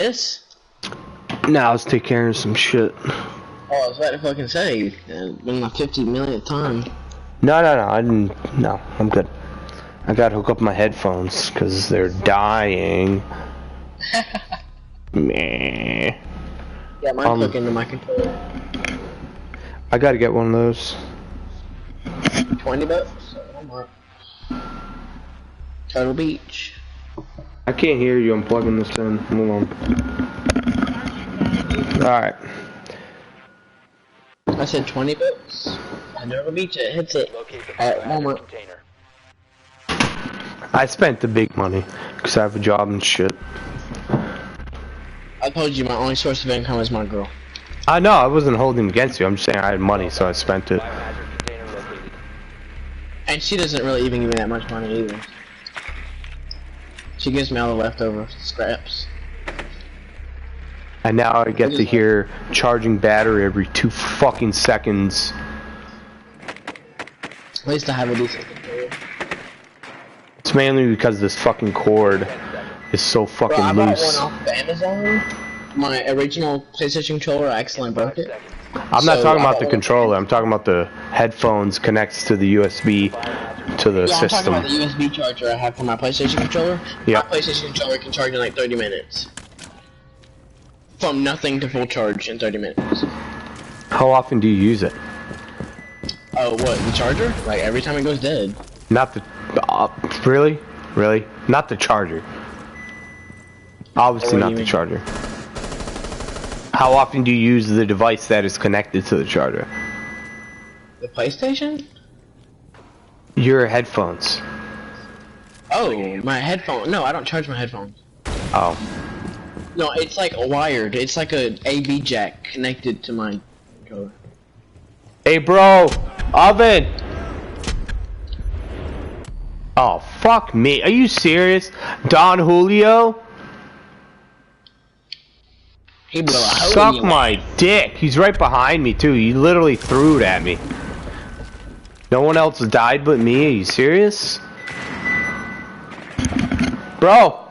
This? Now let's take care of some shit. Oh, I was about to fucking say, been my 50 millionth time. No, I didn't. No, I'm good. I gotta hook up my headphones because they're dying. Meh. Yeah, mine's hooking into my controller. I gotta get one of those. $20? Walmart. Turtle Beach. I can't hear you. I'm plugging this in. Hold on. Alright. I said $20. And Turtle Beach, it hits it at Walmart. I spent the big money because I have a job and shit. I told you my only source of income is my girl. I know, I wasn't holding against you. I'm just saying I had money, so I spent it. And she doesn't really even give me that much money either. She gives me all the leftover scraps. And now I get to hear charging battery every 2 fucking seconds. At least I have a decent controller. It's mainly because this fucking cord is so fucking Bro, I loose. bought one off of Amazon. My original PlayStation controller, I accidentally broke it. I'm not talking about the controller, I'm talking about the headphones connects to the USB to the system. I'm talking about the USB charger I have for my PlayStation controller. Yeah. My PlayStation controller can charge in like 30 minutes. From nothing to full charge in 30 minutes. How often do you use it? Oh, what, the charger? Like every time it goes dead. Not the... really? Really? Not the charger. Obviously not the charger. How often do you use the device that is connected to the charger? The PlayStation? Your headphones. Oh, my headphone. No, I don't charge my headphones. Oh. No, it's like wired. It's like a AB jack connected to my controller. Hey bro! Oven! Oh, fuck me. Are you serious? Don Julio? He blew a hole Suck in my dick. He's right behind me too. He literally threw it at me. No one else died but me. Are you serious? Bro!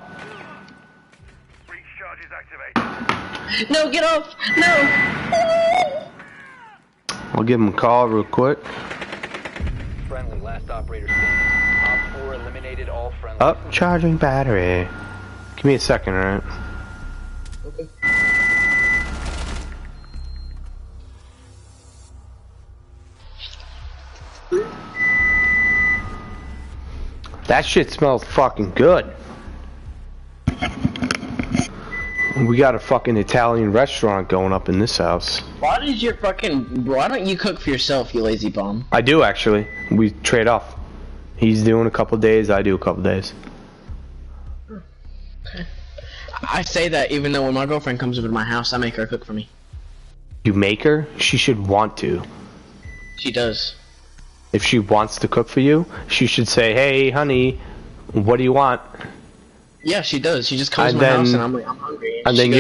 Breach charge is activated. No, get off! No! I'll give him a call real quick. Friendly, last operator standing. Op 4 eliminated all friendly. Up, charging battery. Give me a second, alright? Okay. That shit smells fucking good. We got a fucking Italian restaurant going up in this house. Why don't you cook for yourself, you lazy bum? I do actually. We trade off. He's doing a couple days, I do a couple days. Okay. I say that even though when my girlfriend comes over to my house, I make her cook for me. You make her? She should want to. She does. If she wants to cook for you, she should say, "Hey, honey, what do you want?" Yeah, she does. She just comes to my house and I'm like, I'm hungry. And then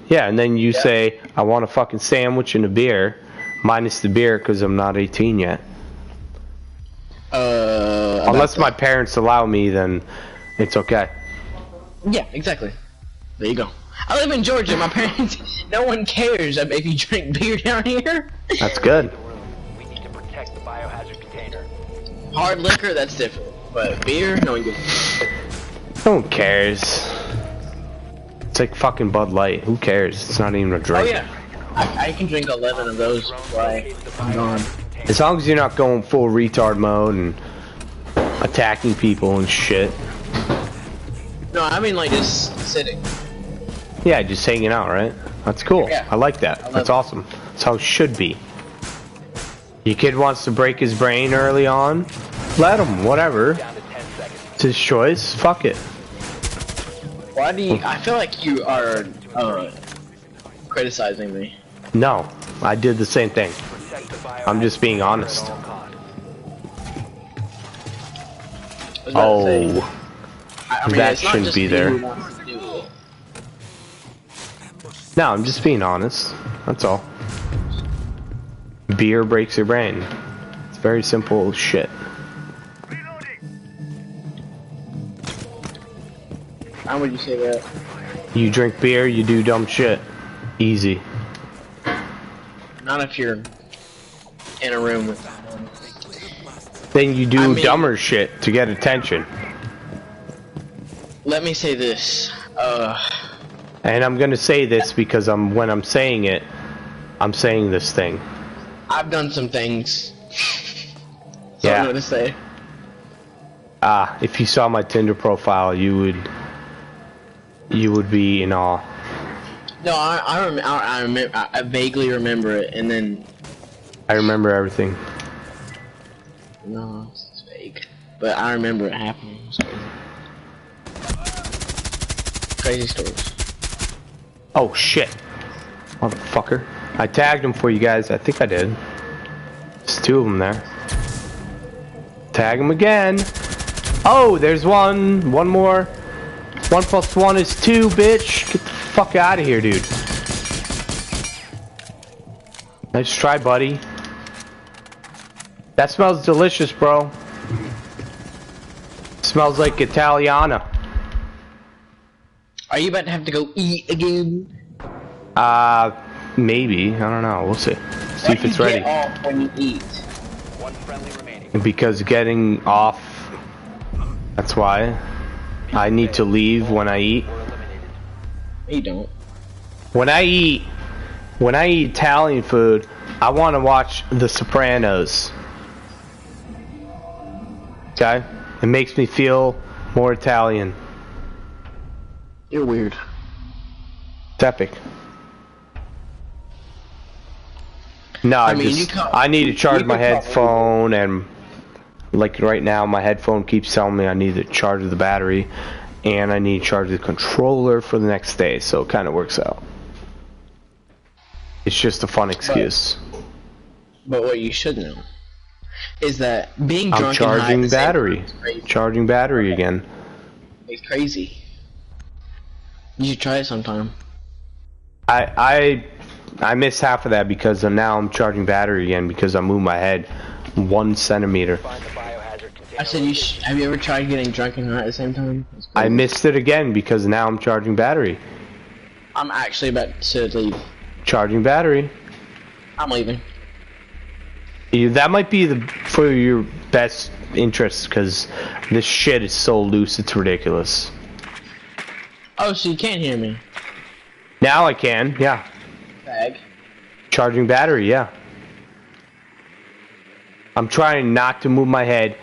and then you say, "I want a fucking sandwich and a beer, minus the beer because I'm not 18 yet." Unless my parents allow me, then it's okay. Yeah, exactly. There you go. I live in Georgia. My parents, no one cares if you drink beer down here. That's good. We need to protect the biohazard container. Hard liquor, that's different. But beer, no one gives a shit. No one cares. It's like fucking Bud Light. Who cares? It's not even a drink. Oh yeah. I can drink 11 of those before I'm gone. As long as you're not going full retard mode and attacking people and shit. No, I mean like just sitting. Yeah, just hanging out, right? That's cool. Yeah. I like that. That's awesome. That's how it should be. Your kid wants to break his brain early on. Let him, whatever. It's his choice. Fuck it. Why do you? I feel like you are criticizing me. No, I did the same thing. I'm just being honest. Oh, I mean, that it's not shouldn't just be you there. who wants to do it. No, I'm just being honest. That's all. Beer breaks your brain. It's very simple shit. How would you say that? You drink beer, you do dumb shit. Easy. Not if you're in a room with. Then you do dumber shit to get attention. Let me say this. And I'm gonna say this because when I'm saying it, I'm saying this thing. I've done some things. So Yeah. I'm gonna say. If you saw my Tinder profile, you would be in awe. No, I vaguely remember it, and then. I remember everything. No, it's vague. But I remember it happening. It was crazy stories. Oh shit. Motherfucker. I tagged him for you guys. I think I did. There's 2 of them there. Tag him again. Oh, there's one. One more. 1 + 1 is 2, bitch. Get the fuck out of here, dude. Nice try, buddy. That smells delicious, bro. Smells like Italiana. Are you about to have to go eat again? Maybe. I don't know. We'll see. See if it's ready. Get off when you eat. One friendly remaining. Because getting off, that's why. I need to leave when I eat. You don't. When I eat Italian food, I want to watch The Sopranos. Okay? It makes me feel more Italian. You're weird. It's epic. No, I need to charge my headphone, and like right now my headphone keeps telling me I need to charge the battery, and I need to charge the controller for the next day, so it kind of works out. It's just a fun excuse. But what you should know is that being I'm drunk charging and high battery. Charging battery again. It's crazy. You should try it sometime. I missed half of that because now I'm charging battery again because I moved my head 1 centimeter. Find the biohazard container. I said have you ever tried getting drunk and high at the same time? I missed it again because now I'm charging battery. I'm actually about to leave. Charging battery. I'm leaving. That might be for your best interest because this shit is so loose, it's ridiculous. Oh, so you can't hear me? Now I can, yeah. Bag. Charging battery, yeah. I'm trying not to move my head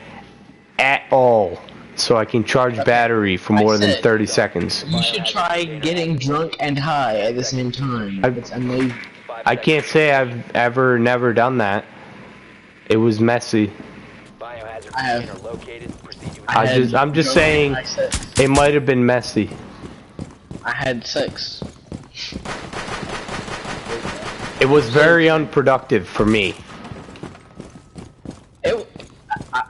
at all so I can charge battery for more than 30 seconds. You should try getting drunk and high at the same time. It's amazing. I can't say I've never done that. It was messy. Biohazard I have. container located. Proceed to I'm just saying it might have been messy. I had sex. It was very unproductive for me.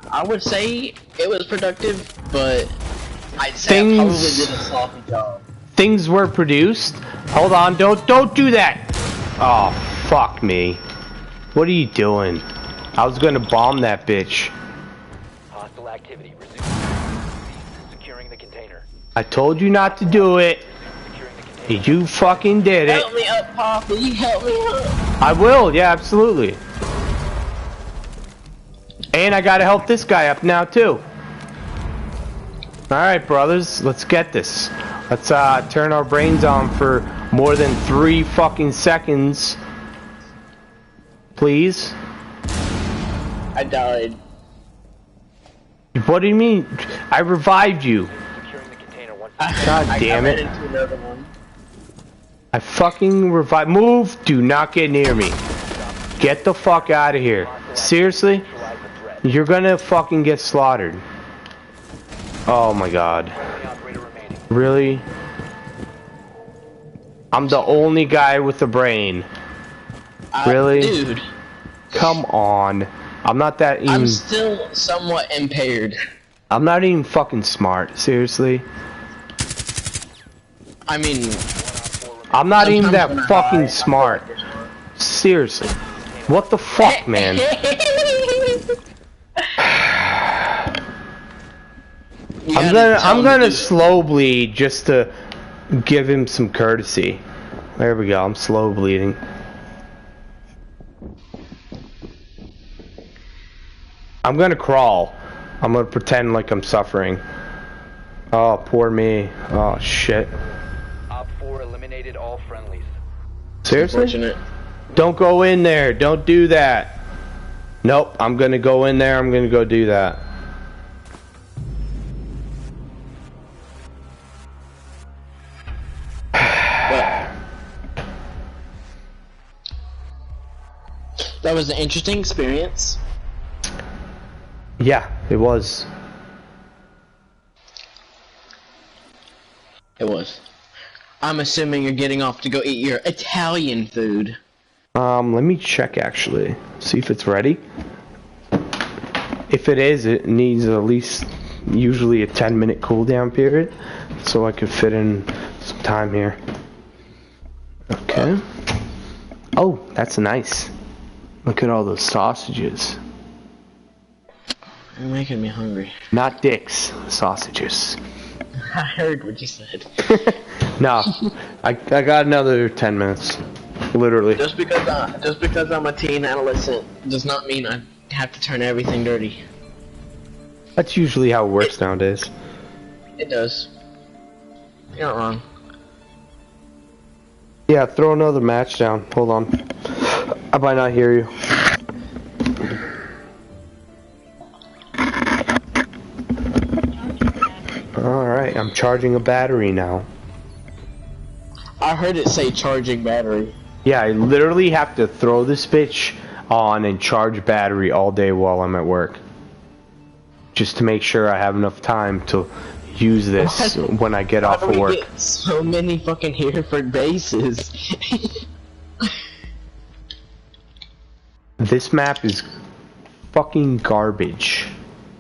I would say it was productive, but I'd say I probably did a sloppy job. Things were produced. Hold on, don't do that. Oh, fuck me. What are you doing? I was gonna bomb that bitch. hostile activity. Resume. Securing the container. I told you not to do it. Securing the container. You fucking did it. Help me up, Poppy. Help me up. I will, yeah, absolutely. And I gotta help this guy up now too. Alright, brothers, let's get this. Let's turn our brains on for more than 3 fucking seconds. Please. I died. What do you mean? I revived you. Securing the container once. God damn I it. ran into another one. I fucking revived. Move! Do not get near me. Get the fuck out of here. Seriously? Neutralize the threat. You're gonna fucking get slaughtered. Oh my god. Friendly operator remaining. Really? I'm the only guy with a brain. Really? Dude, Come on. I'm not that even. I'm still somewhat impaired. I'm not even fucking smart. Seriously. I mean, I'm not even sometimes when that I fucking hide, smart. Seriously. What the fuck, man? I'm gonna slow bleed just to give him some courtesy. There we go. I'm slow bleeding. I'm gonna crawl. I'm gonna pretend like I'm suffering. Oh, poor me. Oh, shit. Op 4 eliminated all friendlies. Seriously? Unfortunate. Don't go in there. Don't do that. Nope. I'm gonna go in there. I'm gonna go do that. That was an interesting experience. Yeah, it was. It was. I'm assuming you're getting off to go eat your Italian food. Let me check actually. See if it's ready. If it is, it needs at least usually a 10-minute cooldown period, so I can fit in some time here. Okay. Oh, that's nice. Look at all those sausages. You're making me hungry. Not dicks, sausages. I heard what you said. No, I got another 10 minutes. Literally. Just because I'm a teen adolescent does not mean I have to turn everything dirty. That's usually how it works nowadays. It does. You're not wrong. Yeah, throw another match down. Hold on. I might not hear you. Alright, I'm charging a battery now. I heard it say charging battery. Yeah, I literally have to throw this bitch on and charge battery all day while I'm at work. Just to make sure I have enough time to use this when I get off of work. Get so many fucking Hereford bases. This map is fucking garbage.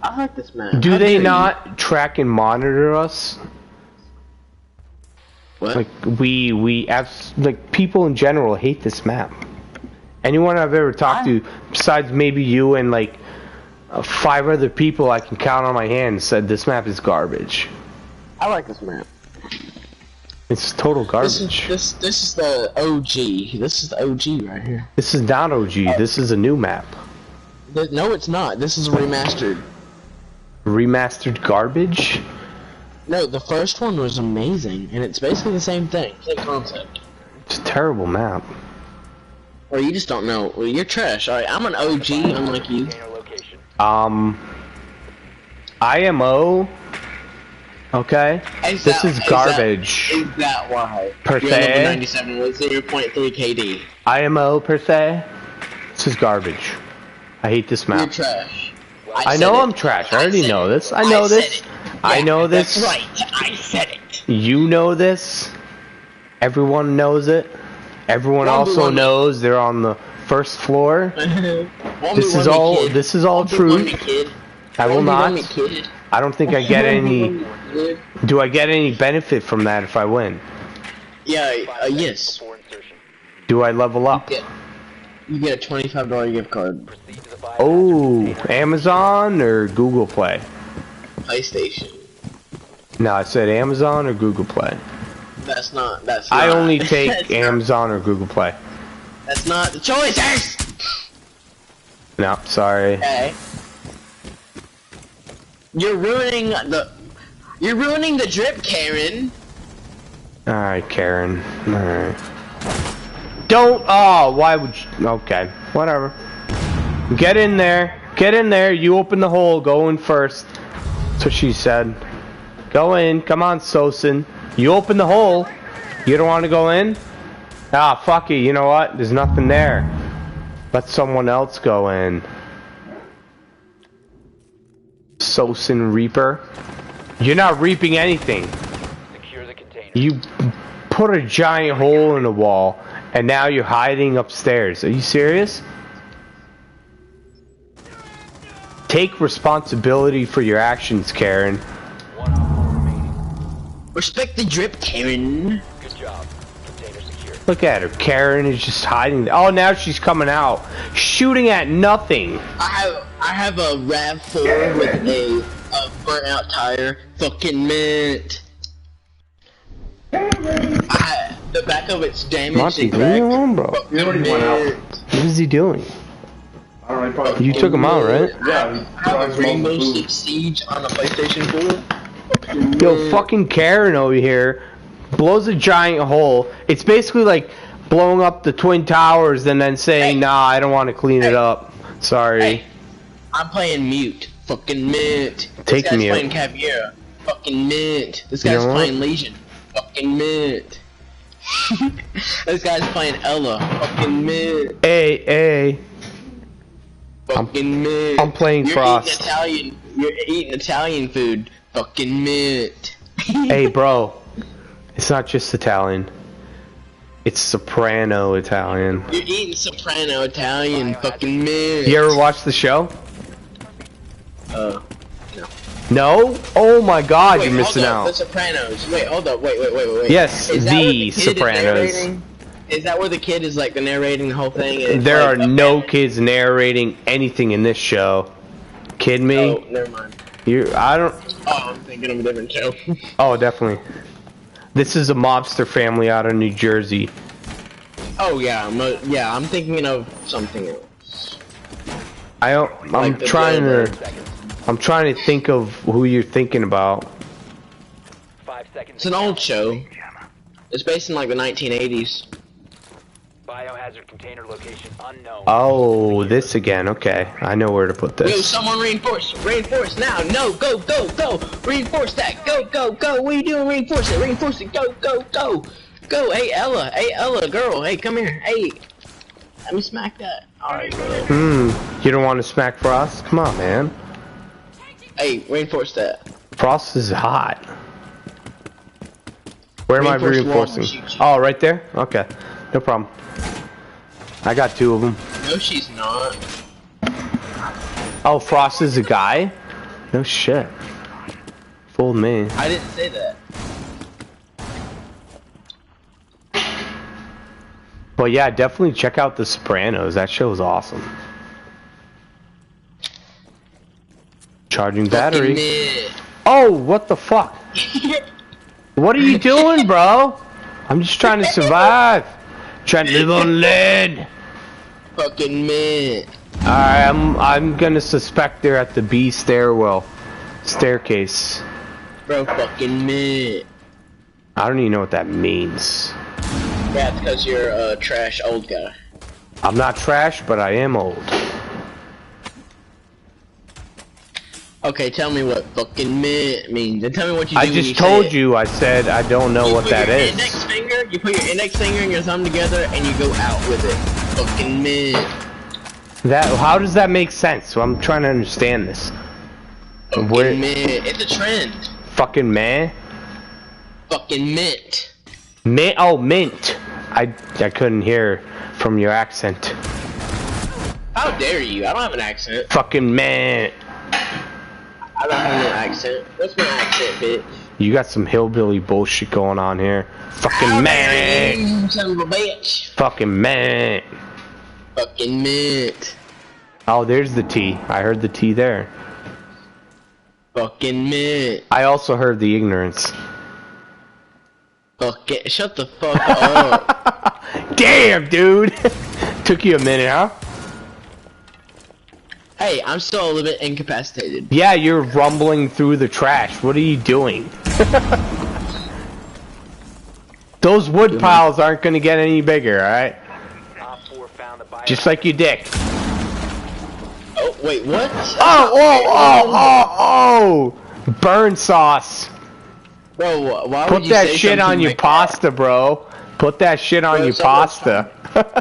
I like this map. Do they not track and monitor us? What? Like like people in general hate this map. Anyone I've ever talked to, besides maybe you and like 5 other people I can count on my hand, said this map is garbage. I like this map. It's total garbage. This is the OG. This is the OG right here. This is not OG. This is a new map. No, it's not. This is remastered. Remastered garbage? No, the first one was amazing, and it's basically the same thing, same concept. It's a terrible map. Or you just don't know. Well, you're trash. Alright, I'm an OG, unlike you. IMO. Okay. This is garbage. Is that why? Per You're se. level 97 with 0.3 KD. IMO per se. This is garbage. I hate this You're map. trash. I know I'm trash. I already know this. I know this. I know this. That's right. I said it. You know this. Everyone knows it. Everyone also knows they're on the first floor. This is all. This is all truth. I will not. I don't think I get any. Do I get any benefit from that if I win? Yeah. Yes. Do I level up? You get a $25 gift card. Oh, Amazon or Google Play? PlayStation. No, I said Amazon or Google Play. That's not. I only take Amazon or Google Play. That's not the choices. No, sorry. Okay. You're ruining the drip, Karen. Alright, Karen. Alright. Don't. Oh, why would you? Okay, whatever. Get in there. Get in there. You open the hole. Go in first. That's what she said. Go in. Come on, Sosin. You open the hole. You don't want to go in? Ah, fuck it. You know what? There's nothing there. Let someone else go in. Sosin Reaper. You're not reaping anything. Secure the container. You put a giant hole in the wall, and now you're hiding upstairs. Are you serious? Take responsibility for your actions, Karen. 1 op remaining. Respect the drip, Karen. Good job. Container secure. Look at her. Karen is just hiding. Oh, now she's coming out. Shooting at nothing. I have a RAV4 with a burnt out tire. Fucking mint. The back of it's damaged Monty, and leave me cracked. alone, bro. He already went out. What is he doing? I don't know, he probably... You took him out, right? Yeah, he How probably Rainbow smoked Six Siege on a PlayStation 4? Yo, fucking Karen over here blows a giant hole. It's basically like blowing up the Twin Towers and then saying, Hey. nah, I don't want to clean it up. Sorry. Hey, I'm playing Mute. Fucking Mint. Take This guy's Mute. playing Caviera. Fucking Mint. This You guy's know what? playing Legion. Fucking Mint. This guy's playing Ella. Fucking Mint. Hey. Fucking Mint. I'm playing Frost. You're eating Italian food. Fucking Mint. Hey, bro. It's not just Italian. It's soprano Italian. You're eating soprano Italian. Fucking Mint. You ever watch the show? No. No? Oh my god, Wait, you're missing hold up, The out. Sopranos. Wait, hold up. Wait. Yes, Is that The where kid is Sopranos. narrating? Is that where the kid is like the narrating the whole thing? And it's There like are a no family? kids narrating anything in this show. Kid me? Oh, never mind. I don't. Oh, I'm thinking of a different show. Oh, definitely. This is a mobster family out of New Jersey. Oh yeah, I'm thinking of something else. I'm Like the trying Jailbird. to. I'm trying to think of who you're thinking about. 5 seconds. It's an old show. It's based in like the 1980s. Biohazard container location unknown. Oh, this again. Okay, I know where to put Yo, this. someone reinforce now. No, go. Reinforce that. Go. What are you doing? Reinforce it. Go. Hey Ella, girl. Hey, come here. Hey, let me smack that. All right, bro. You don't want to smack Frost? Come on, man. Hey, reinforce that. Frost is hot. Where am I Reinforce the wall and reinforcing? shoot you. Oh, right there? Okay. No problem. I got 2 of them. No, she's not. Oh, Frost is a guy? No shit. Fooled me. I didn't say that. But yeah, definitely check out The Sopranos. That show is awesome. Charging battery. Fucking Oh, what the fuck? What are you doing, bro? I'm just trying to survive. Trying to live on lead. Fucking man. Alright, I'm gonna suspect they're at the B staircase. Bro, fucking man. I don't even know what that means. Yeah, it's because you're a trash old guy. I'm not trash, but I am old. Okay, tell me what fucking man means. And tell me what you do I when you just say told it. you, I said I don't know what that is. You put your index finger and your thumb together and you go out with it. Fucking man. How does that make sense? So I'm trying to understand this. Fucking Where- man. It's a trend. Fucking man? Fucking mint. Mint? Oh, mint. I couldn't hear from your accent. How dare you? I don't have an accent. Fucking man. I don't have no accent. What's my accent, bitch? You got some hillbilly bullshit going on here. Fucking man. You son of a bitch. Fucking man. Fucking mint. Oh, there's the T. I heard the T there. Fucking mint. I also heard the ignorance. Fuck it. Shut the fuck up. Damn, dude. Took you a minute, huh? Hey, I'm still a little bit incapacitated. Yeah, you're rumbling through the trash. What are you doing? Those wood piles aren't gonna get any bigger, alright? Op 4 found the Just like your dick. Oh, wait, what? Oh! Burn sauce. Bro, why would Put you that say shit on something your like pasta, bro. Put that shit on Bro, your someone's pasta.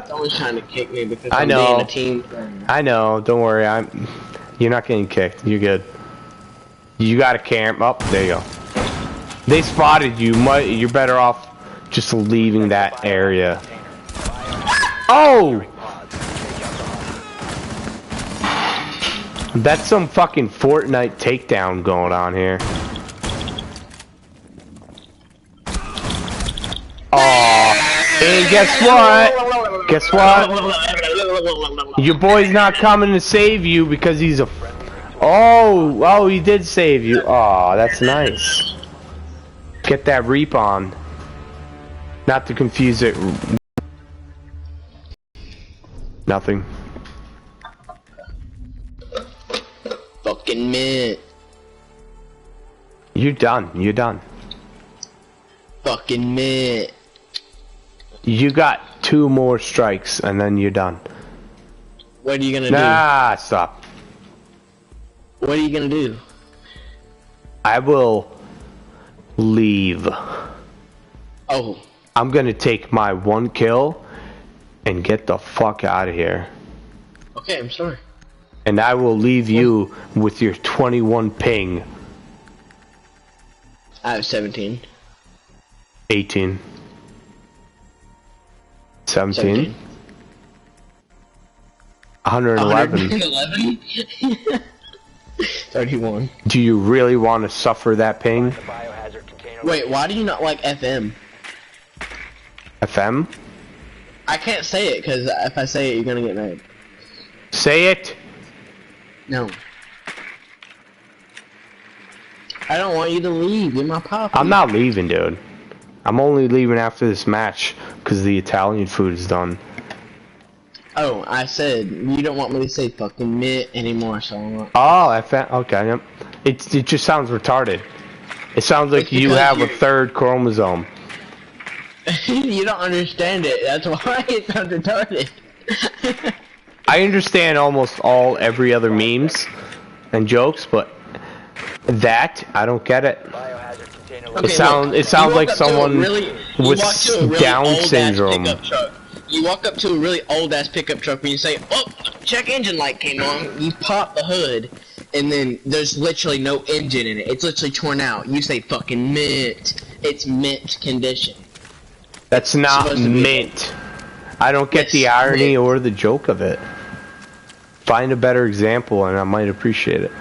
Someone's trying to kick me because I I'm know. being a team player. I know, don't worry, you're not getting kicked. You're good. You got a camp. Oh, there you go. They spotted you. You're better off just leaving that area. Oh! That's some fucking Fortnite takedown going on here. Oh, and guess what? Guess what? Your boy's not coming to save you because he's a... Oh, he did save you. Oh, that's nice. Get that reap on. Not to confuse it. Nothing. Fucking mint. You're done. You're done. Fucking mint. You got 2 more strikes and then you're done. What are you gonna Nah, stop. do? What are you gonna do? I will leave. Oh. I'm gonna take my 1 kill and get the fuck out of here. Okay, I'm sorry. And I will leave you with your 21 ping. I have 17. 18. 17. 111. 111? 31. Do you really want to suffer that ping? The biohazard container. Wait, why do you not like FM? FM? I can't say it, because if I say it, you're gonna get mad. Say it! No. I don't want you to leave. You're my papa. I'm not leaving, dude. I'm only leaving after this match, because the Italian food is done. Oh, I said, you don't want me to say fucking mint anymore, so I'm not. Oh, FM. Okay, yep. It just sounds retarded. It sounds like It's you because have a you're- 3rd chromosome. You don't understand it. That's why it sounds retarded. I understand almost every other memes and jokes, but that I don't get it. Biohazard container. Okay, It sounds you like walk up to a someone really- you with walk to a really Down old-ass syndrome. pickup truck. You walk up to a really old ass pickup truck and you say, "Oh, check engine light came on." You pop the hood, and then there's literally no engine in it. It's literally torn out. You say, "Fucking mint." It's mint condition. That's not supposed to be- mint. I don't get Yes, the irony mint. or the joke of it. Find a better example and I might appreciate it.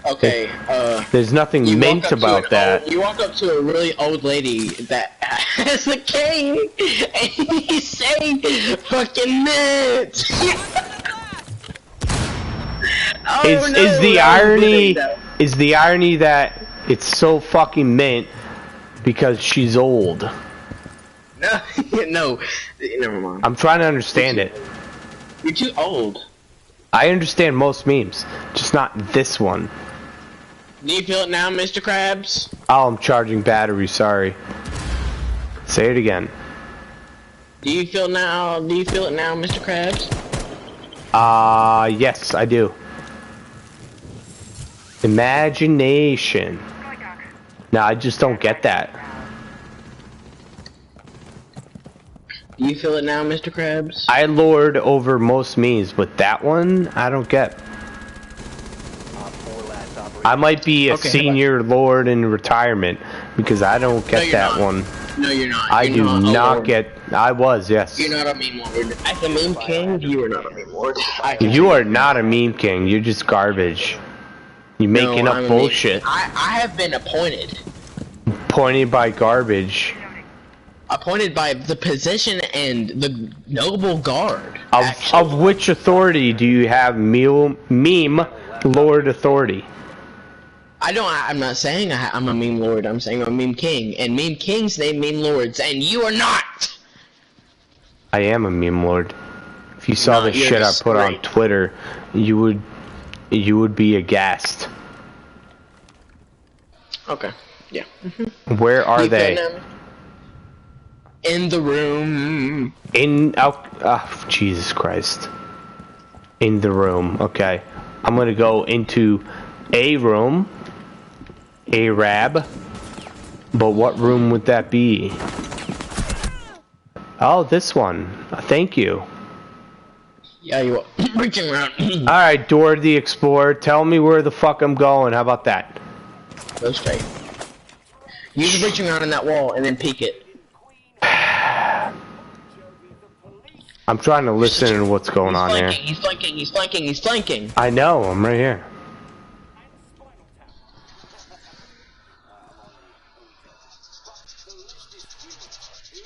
Okay, There's nothing you mint walk up to about an that. you walk up to a really old lady that has a cane, and you say, "Fucking mint." Oh, Is the that was irony good, is the irony that it's so fucking mint because she's old? though. No, never mind. I'm trying to understand it. You're too old. I understand most memes, just not this one. Do you feel it now, Mr. Krabs? Oh, I'm charging battery, sorry. Say it again. Do you feel now? Do you feel it now, Mr. Krabs? Yes, I do. Imagination. No, I just don't get that. Do you feel it now, Mr. Krabs? I lord over most memes, but that one, I don't get. I might be a Okay. senior lord in retirement, because I don't get you're that not. one. No, you're not. I You're do not a not lord. get. I was, yes. You're not a meme lord. As a meme king, you are not a meme lord. You are not a meme king. You're just garbage. You're making No, up I'm a meme bullshit. king. I have been appointed. Pointed by garbage. Appointed by the position and the noble guard. Of which authority do you have meme lord authority? I'm not saying I'm a meme lord. I'm saying I'm a meme king. And meme kings name meme lords, and you are not. I am a meme lord. If you saw No, the you're shit I just put on great. Twitter, you would be aghast. Okay. Yeah. Where are You feel they? them? In the room. Jesus Christ. In the room. Okay. I'm gonna go into a room. Arab. But what room would that be? Oh, this one. Thank you. Yeah, you are reaching around. Alright, Dora the Explorer, tell me where the fuck I'm going. How about that? Go straight. Use reaching around in that wall and then peek it. I'm trying to listen to what's going on here. He's flanking, he's flanking, he's flanking. I know, I'm right here.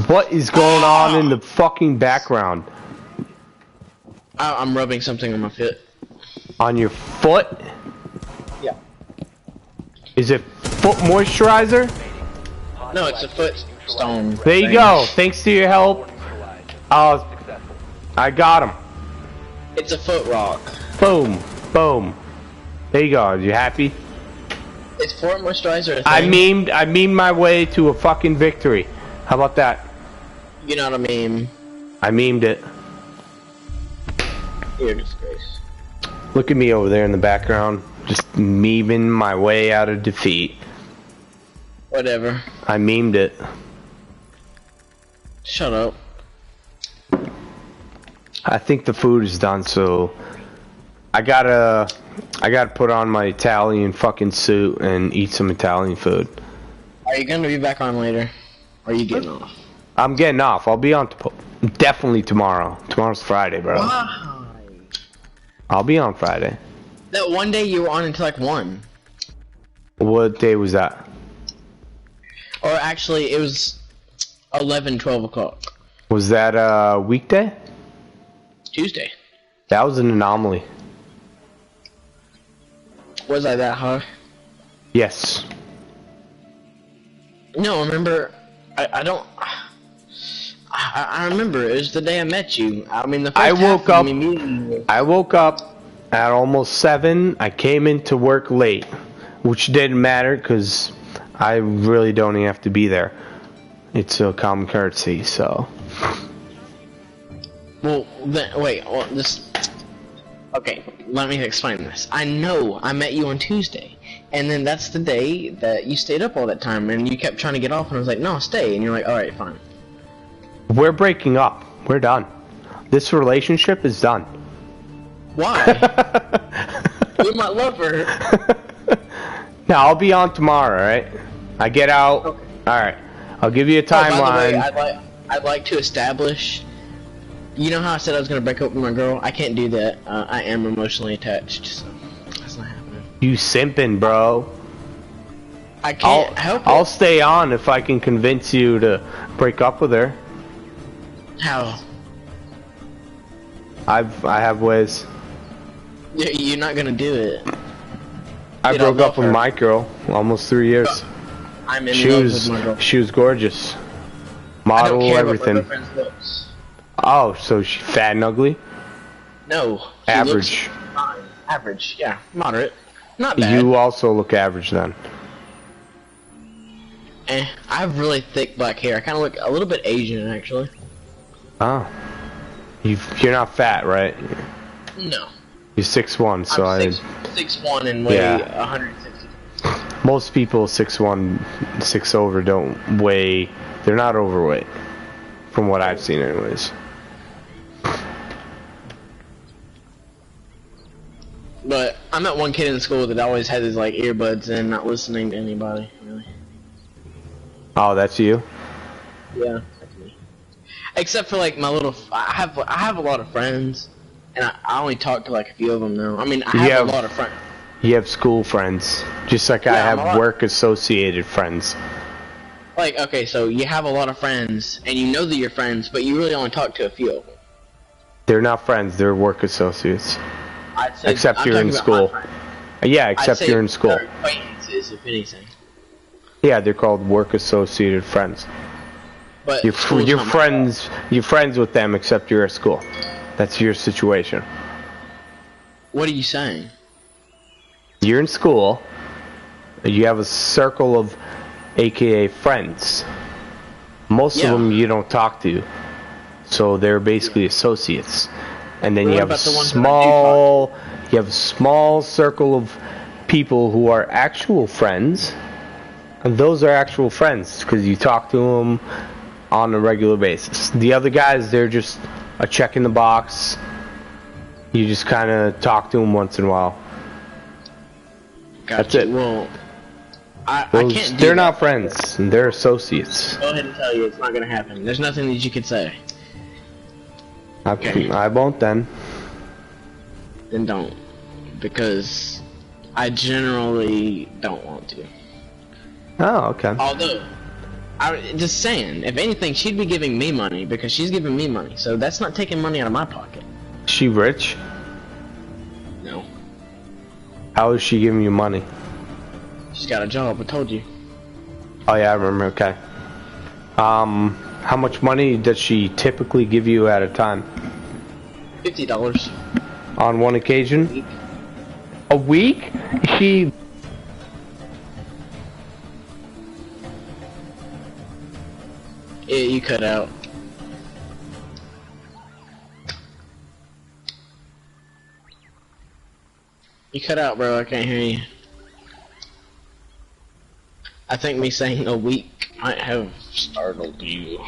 What is going on in the fucking background? I'm rubbing something on my foot. On your foot? Yeah. Is it foot moisturizer? No, it's a foot stone. There you go. Thanks to your help. Successful. I got him. It's a foot rock. Boom. Boom. There you go. Are you happy? Is Fort Moisturizer a thing? I memed my way to a fucking victory. How about that? You know what I mean? I memed it. You're a disgrace. Look at me over there in the background. Just memeing my way out of defeat. Whatever. I memed it. Shut up. I think the food is done, so I gotta put on my Italian fucking suit and eat some Italian food. Are you gonna be back on later? Or are you getting off? I'm getting off. I'll be on definitely tomorrow. Tomorrow's Friday, bro. Why? I'll be on Friday. That one day you were on until like 1. What day was that? Or actually, it was 11, 12 o'clock. Was that a weekday? Tuesday. That was an anomaly. Was I that high? Yes. No, remember, I don't. I remember it was the day I met you. I mean, the first I woke up. me meeting you. I woke up at almost 7. I came into work late, which didn't matter because I really don't even have to be there. It's a common courtesy, so. Well, then, wait. Well, this. Okay, let me explain this. I know I met you on Tuesday, and then that's the day that you stayed up all that time, and you kept trying to get off, and I was like, no, stay, and you're like, all right, fine. We're breaking up. We're done. This relationship is done. Why? You're my lover. Now I'll be on tomorrow, right? I get out. Okay. All right. I'll give you a Oh, by the timeline. way, I'd like to establish. You know how I said I was gonna break up with my girl? I can't do that. I am emotionally attached, so that's not happening. You simping, bro. I can't help it. I'll stay on if I can convince you to break up with her. How? I have ways. You're not gonna do it. I Dude, broke I love up with her. my girl almost 3 years. I'm in She love was with my girl. she was gorgeous. I Model, don't care everything. About my girlfriend's looks. Oh, so she fat and ugly? No. She Average. looks fine. Average, yeah, moderate. Not bad. You also look average then. I have really thick black hair. I kind of look a little bit Asian, actually. Oh. You're not fat, right? No. You're 6'1", so I'm 6'1" and weigh Yeah. 160. most people 6'1", 6 over don't weigh. They're not overweight, from what I've seen, anyways. But I met one kid in school that always had his like earbuds in, not listening to anybody. Really. Oh, that's you? Yeah, that's me. Except for like my little, I have a lot of friends, and I only talk to like a few of them now. I mean, I have a lot of friends. You have school friends, just like I Yeah, have work-associated friends. Like, okay, so you have a lot of friends, and you know that you're friends, but you really only talk to a few of them. They're not friends, they're work associates. I'd say, Except I'm you're in talking about school. my friends. Yeah, I'd except say you're in school. they're acquaintances, if anything. Yeah, they're called work-associated friends. But You're school's not my fault. you're friends with them except you're at school. That's your situation. What are you saying? You're in school. You have a circle of AKA friends. Most Yeah. of them you don't talk to. So they're basically associates. And then What you have about the ones that I a small circle of people who are actual friends. And those are actual friends because you talk to them on a regular basis. The other guys, they're just a check in the box. You just kind of talk to them once in a while. Gotcha. That's it. Well, I Those, can't do they're that. not friends. They're associates. Go ahead and tell you it's not gonna happen. There's nothing that you could say. Okay. I won't then. Then don't. Because I generally don't want to. Oh, okay. Although, just saying, if anything, she'd be giving me money because she's giving me money. So that's not taking money out of my pocket. She rich? No. How is she giving you money? She's got a job, I told you. Oh yeah, I remember. Okay. How much money does she typically give you at a time? $50. On one occasion? A week? She... Yeah, you cut out. You cut out, bro. I can't hear you. I think me saying a week might have startled you.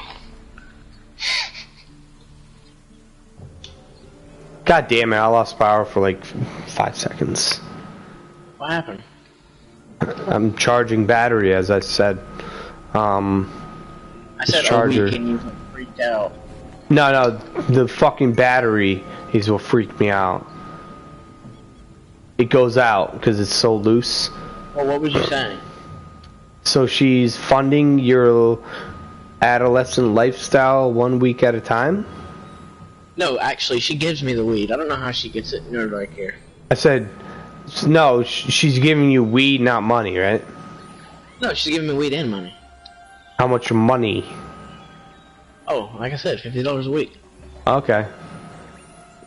God damn it, I lost power for like 5 seconds. What happened? I'm charging battery, as I said. I said charger. a week and you freaked out. No, the fucking battery is what freaked me out. It goes out because it's so loose. Well, what was you saying? So she's funding your adolescent lifestyle 1 week at a time? No, actually, she gives me the weed. I don't know how she gets it. Nor do I care. I said, no, she's giving you weed, not money, right? No, she's giving me weed and money. How much money? Oh, like I said, $50 a week. Okay.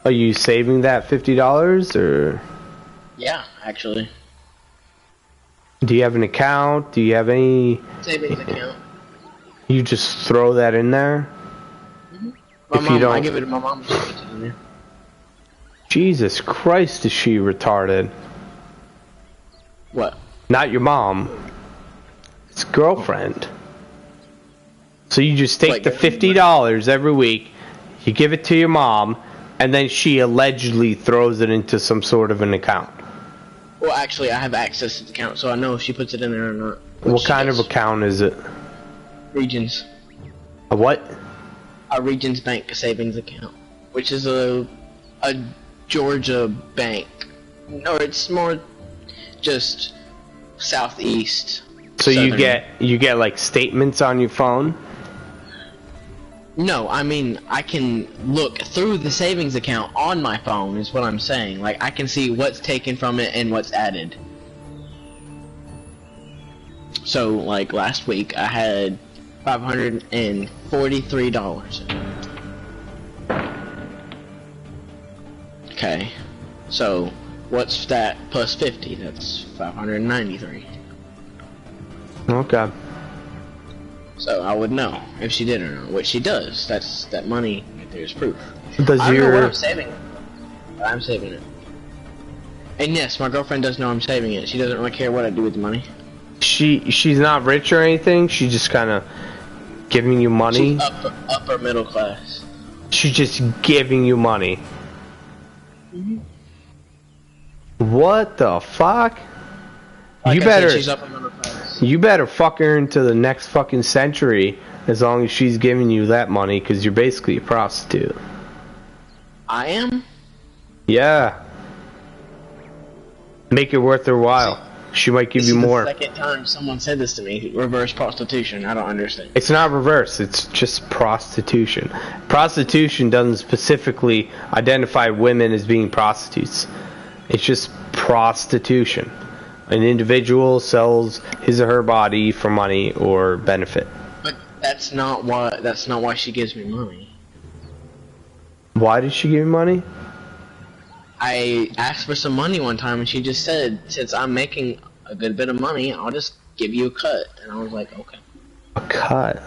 Are you saving that $50 or? Yeah, actually. Do you have an account? Do you have any Savings account. You just throw that in there? My If mom, you don't... I give it to my mom. She puts it in there. Jesus Christ, is she retarded? What? Not your mom. It's girlfriend. So you just take Like, the $50 every week, you give it to your mom, and then she allegedly throws it into some sort of an account. Well, actually, I have access to the account, so I know if she puts it in there or not. What kind of account is it? Regions. A what? A Regions Bank savings account, which is a Georgia bank. No, it's more just southeast. So southern. you get like statements on your phone? No, I mean, I can look through the savings account on my phone is what I'm saying. Like, I can see what's taken from it and what's added. So, like, last week, I had $543. Okay, so, what's that plus 50? That's 593. Okay. So I would know if she did or not, which she does. That's that money. There's proof. Does I don't know your what I'm saving, but I'm saving it. And yes, my girlfriend does know I'm saving it. She doesn't really care what I do with the money. she's not rich or anything? She's just kind of giving you money? She's upper middle class. She's just giving you money. What the fuck? Like You I better said, she's upper middle class. You better fuck her into the next fucking century as long as she's giving you that money, because you're basically a prostitute. I am? Yeah. Make it worth her while. She might give you more. This is the second time someone said this to me. Reverse prostitution. I don't understand. It's not reverse, it's just prostitution. Prostitution doesn't specifically identify women as being prostitutes. It's just prostitution. An individual sells his or her body for money or benefit. But that's not why she gives me money. Why did she give you money? I asked for some money one time and she just said, since I'm making a good bit of money, I'll just give you a cut. And I was like, okay. A cut?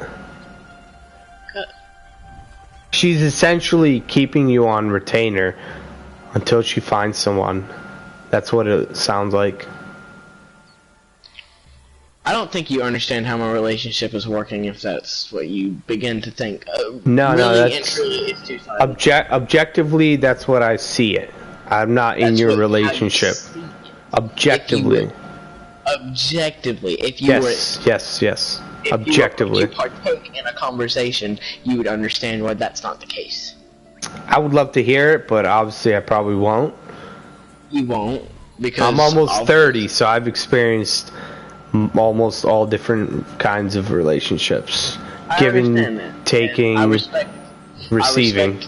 Cut. She's essentially keeping you on retainer until she finds someone. That's what it sounds like. I don't think you understand how my relationship is working if that's what you begin to think. No, that's... it's two-sided. Objectively, that's what I see it. I'm not in your relationship. Objectively. Objectively, if you yes. if Objectively. you partake in a conversation, you would understand why that's not the case. I would love to hear it, but obviously I probably won't. You won't, because I'm almost 30, so I've experienced almost all different kinds of relationships. Giving, taking, receiving.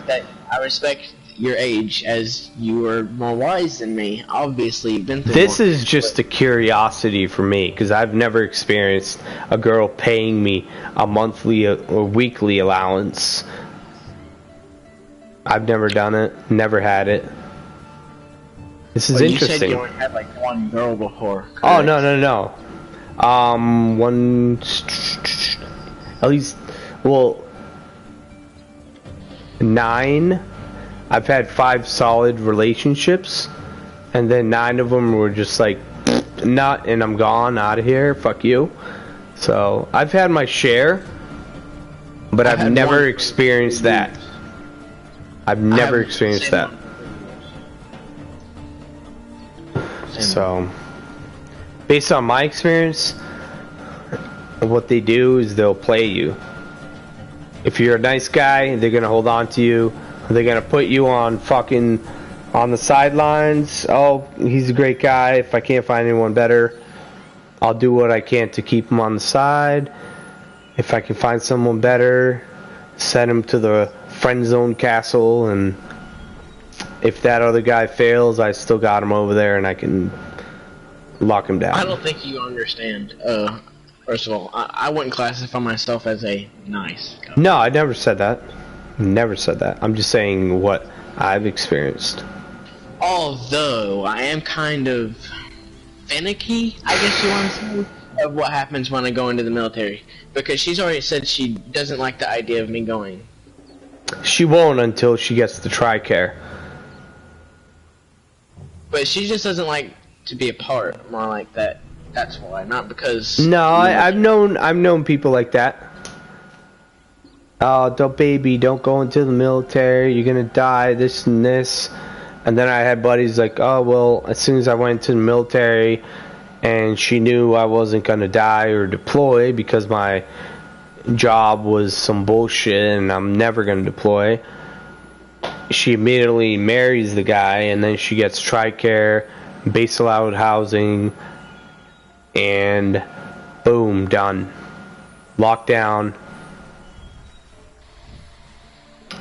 I respect your age, as you are more wise than me. Obviously, you've been through This more. is just a curiosity for me, because I've never experienced a girl paying me a monthly or weekly allowance. I've never done it, never had it. This is But interesting. You said you only had like one girl before. Correct? Oh, no. One, at least, well, 9. I've had 5 solid relationships, and then 9 of them were just like, not, and I'm gone, out of here, fuck you. So, I've had my share, but I've never experienced that. I've never experienced that. So, based on my experience, what they do is they'll play you. If you're a nice guy, they're gonna hold on to you. They're gonna put you on the sidelines. Oh, he's a great guy. If I can't find anyone better, I'll do what I can to keep him on the side. If I can find someone better, send him to the friend zone castle, and if that other guy fails, I still got him over there and I can lock him down. I don't think you understand. First of all, I wouldn't classify myself as a nice guy. No, I never said that. Never said that. I'm just saying what I've experienced. Although, I am kind of finicky, I guess you want to say, of what happens when I go into the military. Because she's already said she doesn't like the idea of me going. She won't until she gets the TRICARE. But she just doesn't like to be a part, more like that. That's why, not because... No, I've known people like that. Oh, don't go into the military, you're gonna die, this and this. And then I had buddies like, oh, well, as soon as I went to the military and she knew I wasn't gonna die or deploy because my job was some bullshit and I'm never gonna deploy, she immediately marries the guy, and then she gets TRICARE, base allowed housing, and boom, done. Lockdown.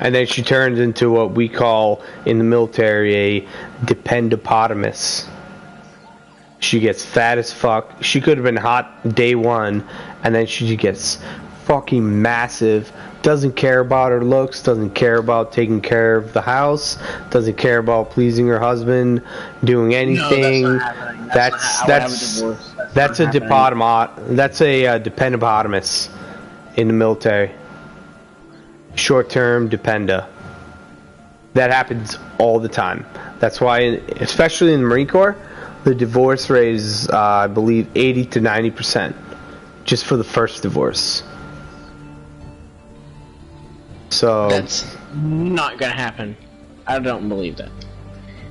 And then she turns into what we call in the military a dependopotamus. She gets fat as fuck. She could have been hot day one, and then she gets fucking massive. Doesn't care about her looks, doesn't care about taking care of the house, doesn't care about pleasing her husband, doing anything. No, that's not happening. That's a dependopotamus in the military. Short-term dependa. That happens all the time. That's why, especially in the Marine Corps, the divorce rate is, I believe, 80 to 90%, just for the first divorce. So that's not gonna happen. I don't believe that.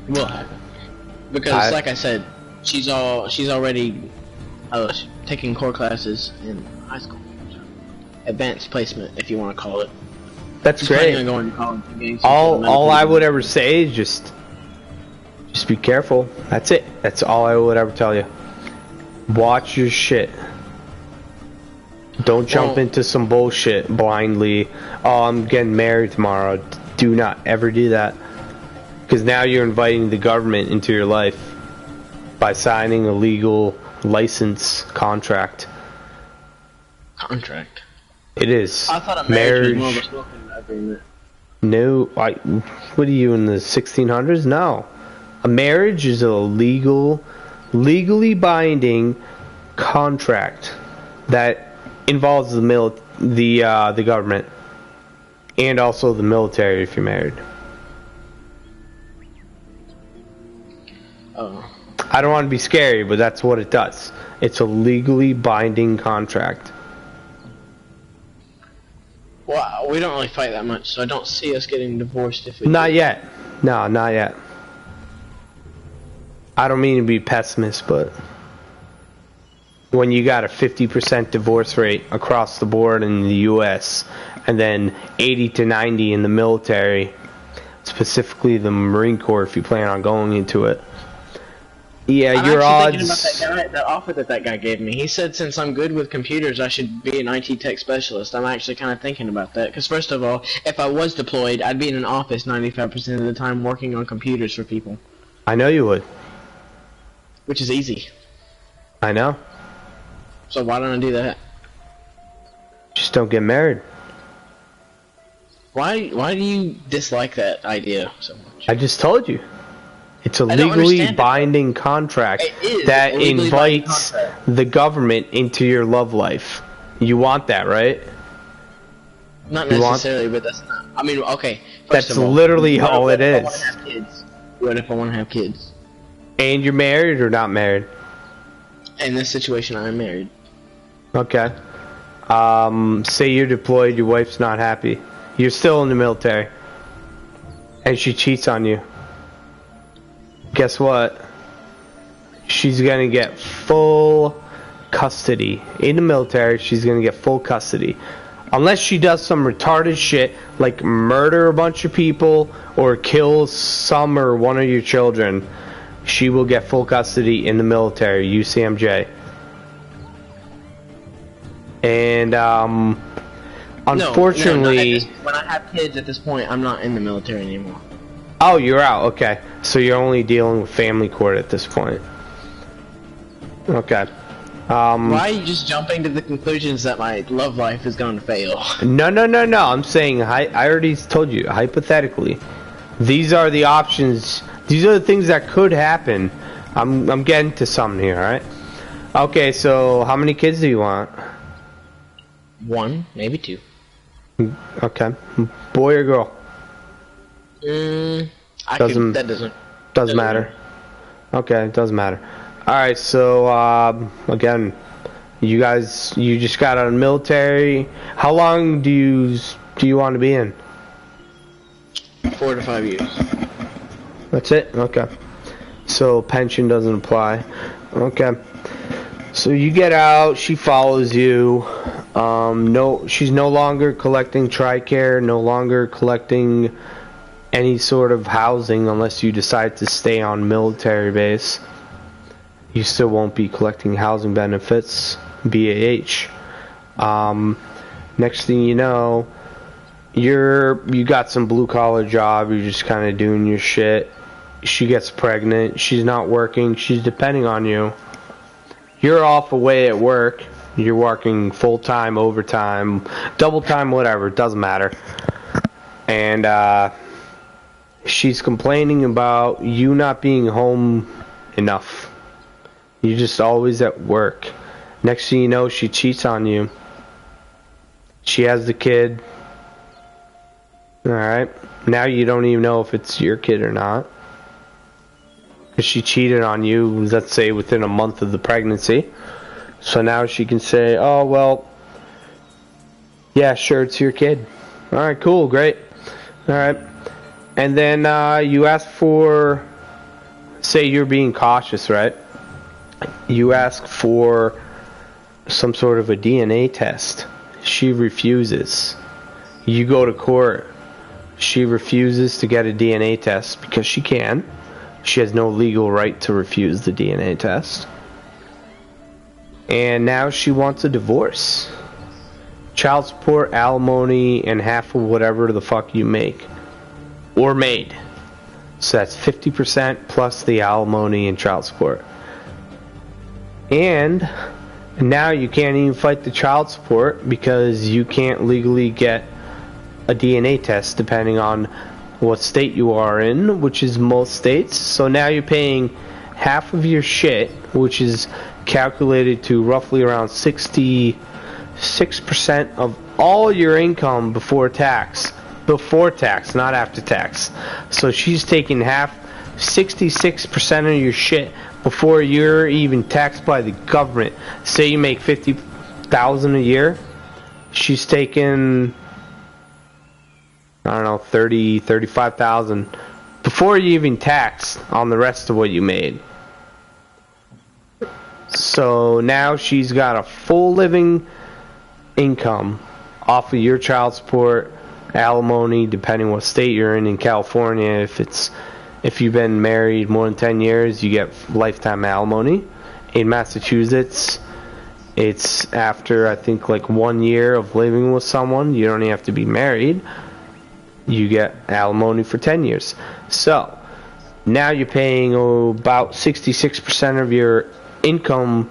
It will happen because, like I said, she's already taking core classes in high school, advanced placement, if you want to call it. That's great. Going to college again, all I would ever say is just be careful. That's it. That's all I would ever tell you. Watch your shit. Don't jump into some bullshit blindly. Oh, I'm getting married tomorrow. Do not ever do that. Because now you're inviting the government into your life by signing a legal license contract. Contract? It is. I thought a marriage was more of a spoken agreement. No, what are you, in the 1600s? No. A marriage is a legally binding contract that involves the government and also the military if you're married. Oh. I don't want to be scary, but that's what it does. It's a legally binding contract. Well, we don't really fight that much, so I don't see us getting divorced if we Not do. yet. No, not yet. I don't mean to be pessimist, but when you got a 50% divorce rate across the board in the US, and then 80 to 90 in the military, specifically the Marine Corps if you plan on going into it, Yeah, I'm your actually thinking odds. about that offer that guy gave me. He said since I'm good with computers, I should be an IT tech specialist. I'm actually kind of thinking about that. Because first of all, if I was deployed, I'd be in an office 95% of the time working on computers for people. I know you would. Which is easy. I know. So why don't I do that? Just don't get married. Why do you dislike that idea so much? I just told you. It's a I don't legally understand it. binding contract It is that a legally binding invites contract. the government into your love life. You want that, right? Not You want- necessarily, but that's not. I mean, okay. That's First of all, literally all it what if I is. wanna have kids? What if I want to have kids? And you're married or not married? In this situation, I'm married. Okay. Say you're deployed, your wife's not happy. You're still in the military. And she cheats on you. Guess what? She's gonna get full custody. In the military, she's gonna get full custody. Unless she does some retarded shit, like murder a bunch of people, or kill some or one of your children, she will get full custody in the military, UCMJ. And, unfortunately... No, when I have kids at this point, I'm not in the military anymore. Oh, you're out. Okay. So you're only dealing with family court at this point. Okay. Why are you just jumping to the conclusions that my love life is going to fail? No. I'm saying, I already told you, hypothetically. These are the options. These are the things that could happen. I'm getting to something here, alright? Okay, so how many kids do you want? One, maybe two. Okay. Boy or girl? That doesn't Doesn't matter. Okay, it doesn't matter. Alright, so again, you just got out of the military. How long do you want to be in? 4 to 5 years. That's it? Okay. So pension doesn't apply. Okay. So you get out, she follows you. No, she's no longer collecting TRICARE, no longer collecting any sort of housing unless you decide to stay on military base. You still won't be collecting housing benefits, BAH. Next thing you know, you got some blue collar job, you're just kind of doing your shit. She gets pregnant, she's not working, she's depending on you. You're off away at work, you're working full-time, overtime, double time, whatever, it doesn't matter. And she's complaining about you not being home enough. You're just always at work. Next thing you know, she cheats on you. She has the kid. Alright. Now you don't even know if it's your kid or not. Because she cheated on you, let's say, within a month of the pregnancy. So now she can say, oh, well, yeah, sure, it's your kid. Alright, cool, great. Alright. And then you ask for, say you're being cautious, right? You ask for some sort of a DNA test. She refuses. You go to court. She refuses to get a DNA test because she can. She has no legal right to refuse the DNA test. And now she wants a divorce. Child support, alimony, and half of whatever the fuck you make. Or made. So that's 50% plus the alimony and child support. And now you can't even fight the child support because you can't legally get a DNA test depending on what state you are in, which is most states. So now you're paying half of your shit, which is calculated to roughly around 66% of all your income before tax. Before tax, not after tax. So she's taking 66% of your shit before you're even taxed by the government. Say you make $50,000 a year, she's taking, I don't know, 35,000 before you even tax on the rest of what you made. So now she's got a full living income off of your child support, alimony, depending what state you're in California. If it's If you've been married more than 10 years, you get lifetime alimony. In Massachusetts, it's after, I think, like 1 year of living with someone. You don't even have to be married. You get alimony for 10 years. So, now you're paying about 66% of your income,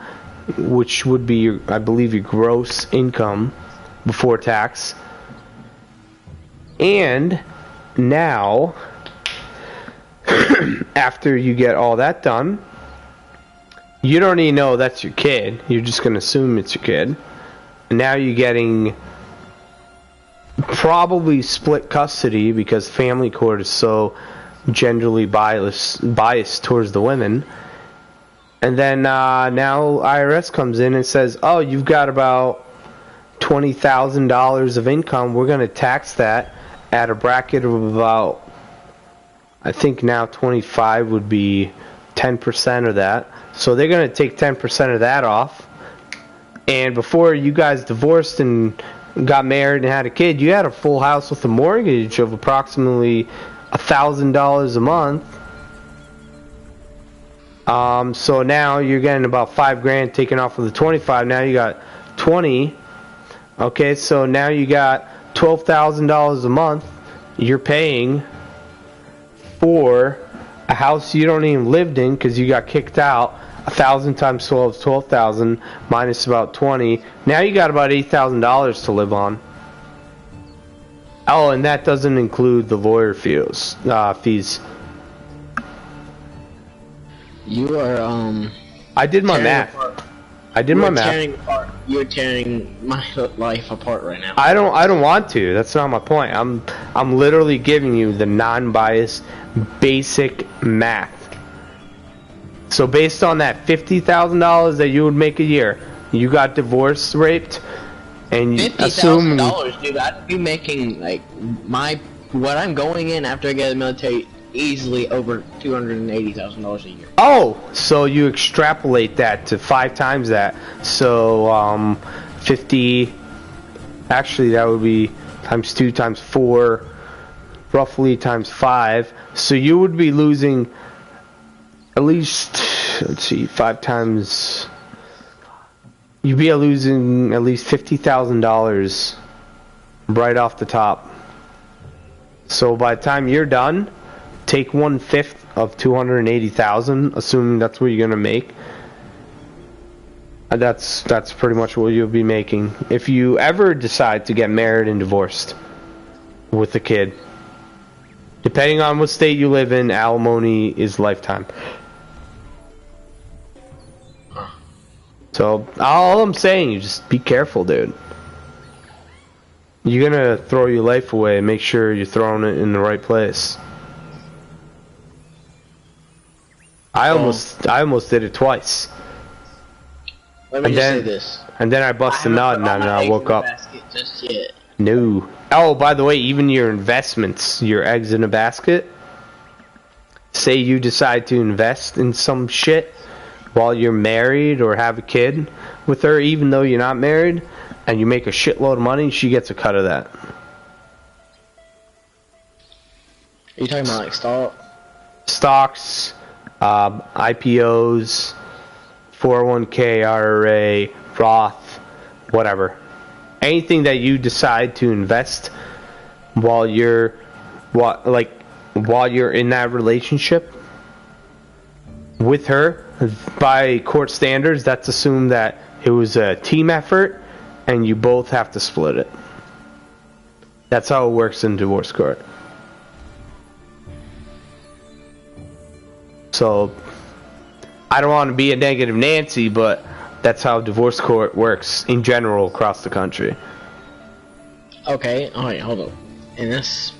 which would be, your, I believe, your gross income before tax. And now, after you get all that done, you don't even know that's your kid. You're just going to assume it's your kid. And now you're getting probably split custody because family court is so genderly biased towards the women. And then now IRS comes in and says, oh, you've got about $20,000 of income. We're going to tax that at a bracket of about, I think now 25 would be 10% of that. So they're going to take 10% of that off. And before you guys divorced and got married and had a kid, you had a full house with a mortgage of approximately $1,000 a month. So now you're getting about $5,000 taken off of the 25. Now you got 20. Okay, so now you got $12,000 a month you're paying for a house you don't even lived in because you got kicked out. 1,000 times 12 is 12,000 minus about 20. Now you got about $8,000 to live on. Oh, and that doesn't include the lawyer fees. You are I did my math. I did my math. You're tearing my life apart right now. I don't want to. That's not my point. I'm literally giving you the non-biased basic math. So based on that $50,000 that you would make a year, you got divorced, raped, and you assume $50,000, dude. I'd be making like what I'm going in after I get out of the military easily over $280,000 a year. Oh, so you extrapolate that to 5 times that. So 50. Actually, that would be times 2 times 4, roughly times 5. So you would be losing at least, let's see, 5 times. You'd be losing at least $50,000 right off the top. So by the time you're done, take 1/5 of 280,000, assuming that's what you're gonna make. That's pretty much what you'll be making if you ever decide to get married and divorced with a kid. Depending on what state you live in, alimony is lifetime. So all I'm saying is just be careful, dude. You're gonna throw your life away. Make sure you're throwing it in the right place. I almost did it twice. Let me just say this. And then I busted a nut and then I woke up. Just yet. No. Oh, by the way, even your investments, your eggs in a basket. Say you decide to invest in some shit while you're married or have a kid with her, even though you're not married, and you make a shitload of money, she gets a cut of that. Are you talking about like stocks, IPOs, 401k, IRA, Roth, whatever. Anything that you decide to invest while you're in that relationship with her, by court standards, that's assumed that it was a team effort and you both have to split it. That's how it works in divorce court. So I don't want to be a negative Nancy, but that's how divorce court works in general across the country. Okay, alright, hold on. And let's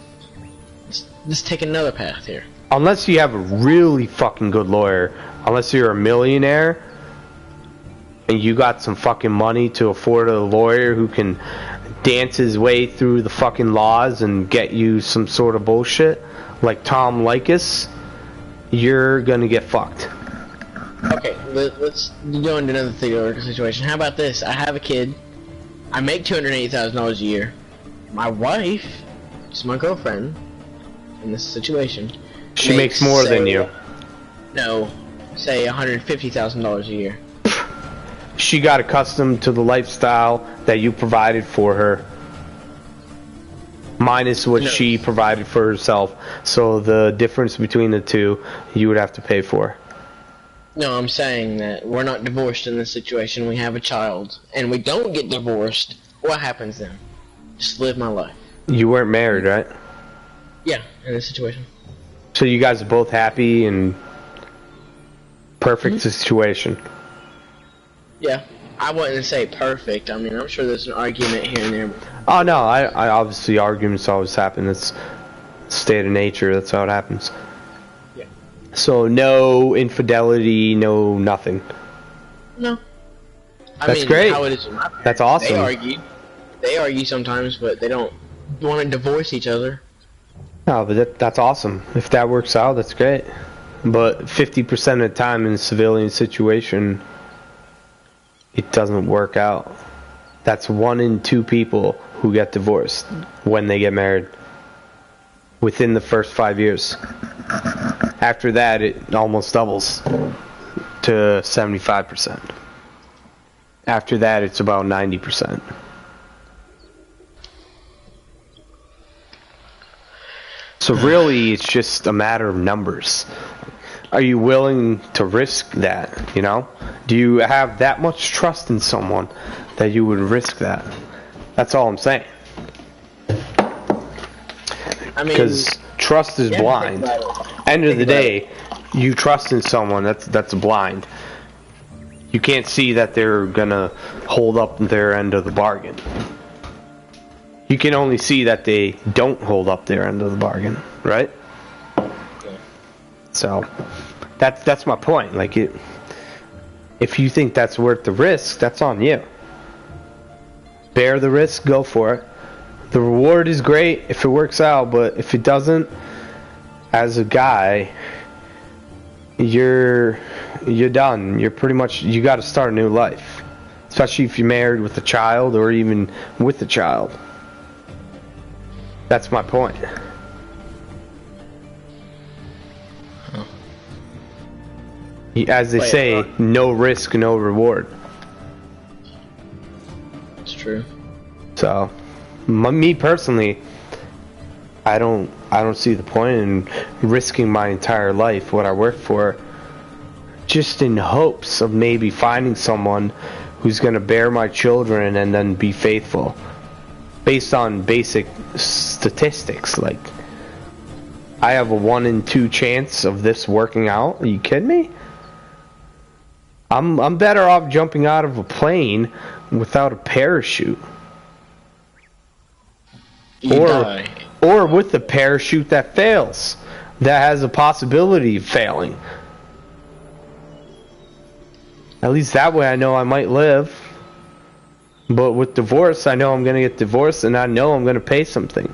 take another path here. Unless you have a really fucking good lawyer, unless you're a millionaire and you got some fucking money to afford a lawyer who can dance his way through the fucking laws and get you some sort of bullshit like Tom Likas, you're gonna get fucked. Okay, let's go into another theoretical situation. How about this? I have a kid. I make $280,000 a year. My wife, is my girlfriend, in this situation, She makes more than you. No, say $150,000 a year. She got accustomed to the lifestyle that you provided for her, minus what she provided for herself. So the difference between the two, you would have to pay for. No, I'm saying that we're not divorced in this situation. We have a child, and we don't get divorced. What happens then? Just live my life. You weren't married, right? Yeah, in this situation. So you guys are both happy and perfect situation. Yeah, I wouldn't say perfect. I mean, I'm sure there's an argument here and there. Oh no, I obviously arguments always happen. It's state of nature. That's how it happens. Yeah. So no infidelity, no nothing. No. That's great. How it is in my family. That's awesome. They argue sometimes, but they don't want to divorce each other. No, but that's awesome. If that works out, that's great. But 50% of the time in a civilian situation, it doesn't work out. That's 1 in 2 people who get divorced when they get married within the first 5 years. After that, it almost doubles to 75%. After that, it's about 90%. So really, it's just a matter of numbers. Are you willing to risk that, you know? Do you have that much trust in someone that you would risk that? That's all I'm saying. I mean, because trust is blind. End of the day, you trust in someone, that's blind. You can't see that they're gonna hold up their end of the bargain. You can only see that they don't hold up their end of the bargain, right? So that's my point. Like, if you think that's worth the risk, that's on you. Bear the risk, go for it. The reward is great if it works out, but if it doesn't, as a guy, you're done. You're pretty much, you got to start a new life, especially if you're married with a child or even with a child. That's my point. As they say, no risk, no reward. It's true. So, me personally, I don't see the point in risking my entire life, what I work for, just in hopes of maybe finding someone who's going to bear my children and then be faithful. Based on basic statistics, like, I have a 1 in 2 chance of this working out. Are you kidding me? I'm better off jumping out of a plane without a parachute, or with a parachute that fails, that has a possibility of failing. At least that way I know I might live. But with divorce, I know I'm going to get divorced, and I know I'm going to pay something.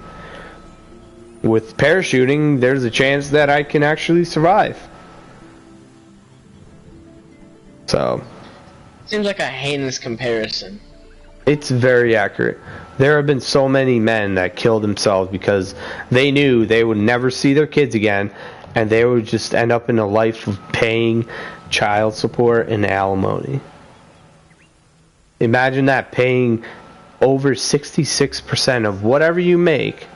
With parachuting, there's a chance that I can actually survive. So, seems like a heinous comparison. It's very accurate. There have been so many men that killed themselves because they knew they would never see their kids again, and they would just end up in a life of paying child support and alimony. Imagine that, paying over 66% of whatever you make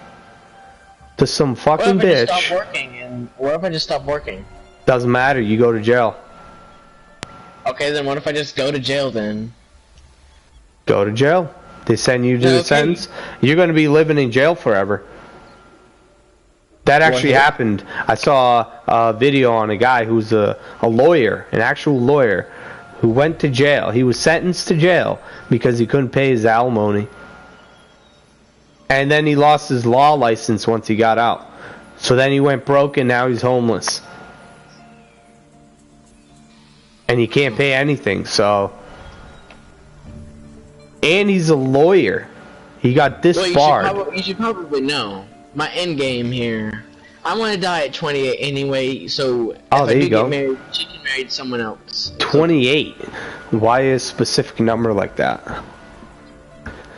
to some fucking bitch. What if I just stop working? Doesn't matter, you go to jail. Okay, then what if I just go to jail then? Go to jail. They send you to the sentence. You're going to be living in jail forever. That actually happened. I saw a video on a guy who's a lawyer, an actual lawyer, who went to jail. He was sentenced to jail because he couldn't pay his alimony. And then he lost his law license once he got out. So then he went broke and now he's homeless. And he can't pay anything, so... And he's a lawyer. He got disbarred. You should probably know. My end game here. I want to die at 28 anyway, so if I do get married, she can marry someone else. 28? Why a specific number like that?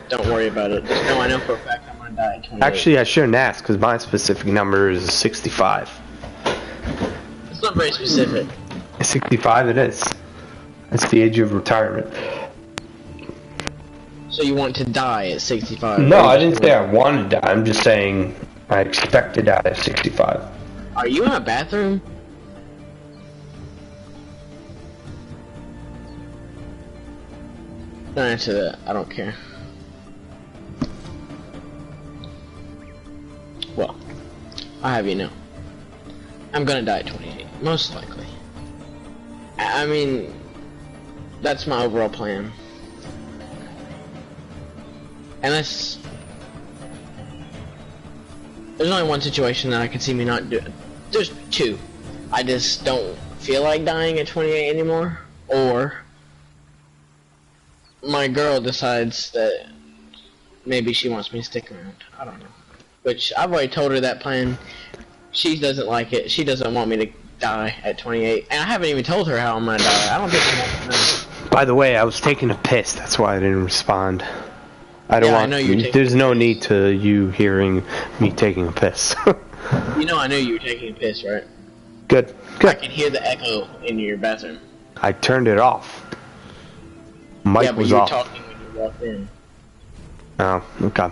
Don't worry about it. Just know I know for a fact I'm going to die at 28. Actually, I shouldn't ask, because my specific number is 65. not very specific. 65 it is. That's the age of retirement. So you want to die at 65? No, I didn't say I wanted to die. I'm just saying I expect to die at 65. Are you in a bathroom? Don't answer that. I don't care. Well, I have you know. I'm gonna die at 28, most likely. I mean, that's my overall plan. Unless there's only one situation that I can see me not do. There's two. I just don't feel like dying at 28 anymore, or my girl decides that maybe she wants me to stick around. I don't know. Which I've already told her that plan. She doesn't like it. She doesn't want me to die at 28, and I haven't even told her how I'm gonna die. I don't think she wants to know. By the way, I was taking a piss. That's why I didn't respond. I don't want. I know you're taking there's no need to you hearing me taking a piss. You know I knew you were taking a piss, right? Good. I Good. could hear the echo in your bathroom. I turned it off. Mic Yeah, but was you were off. talking when you walked in. Oh, okay.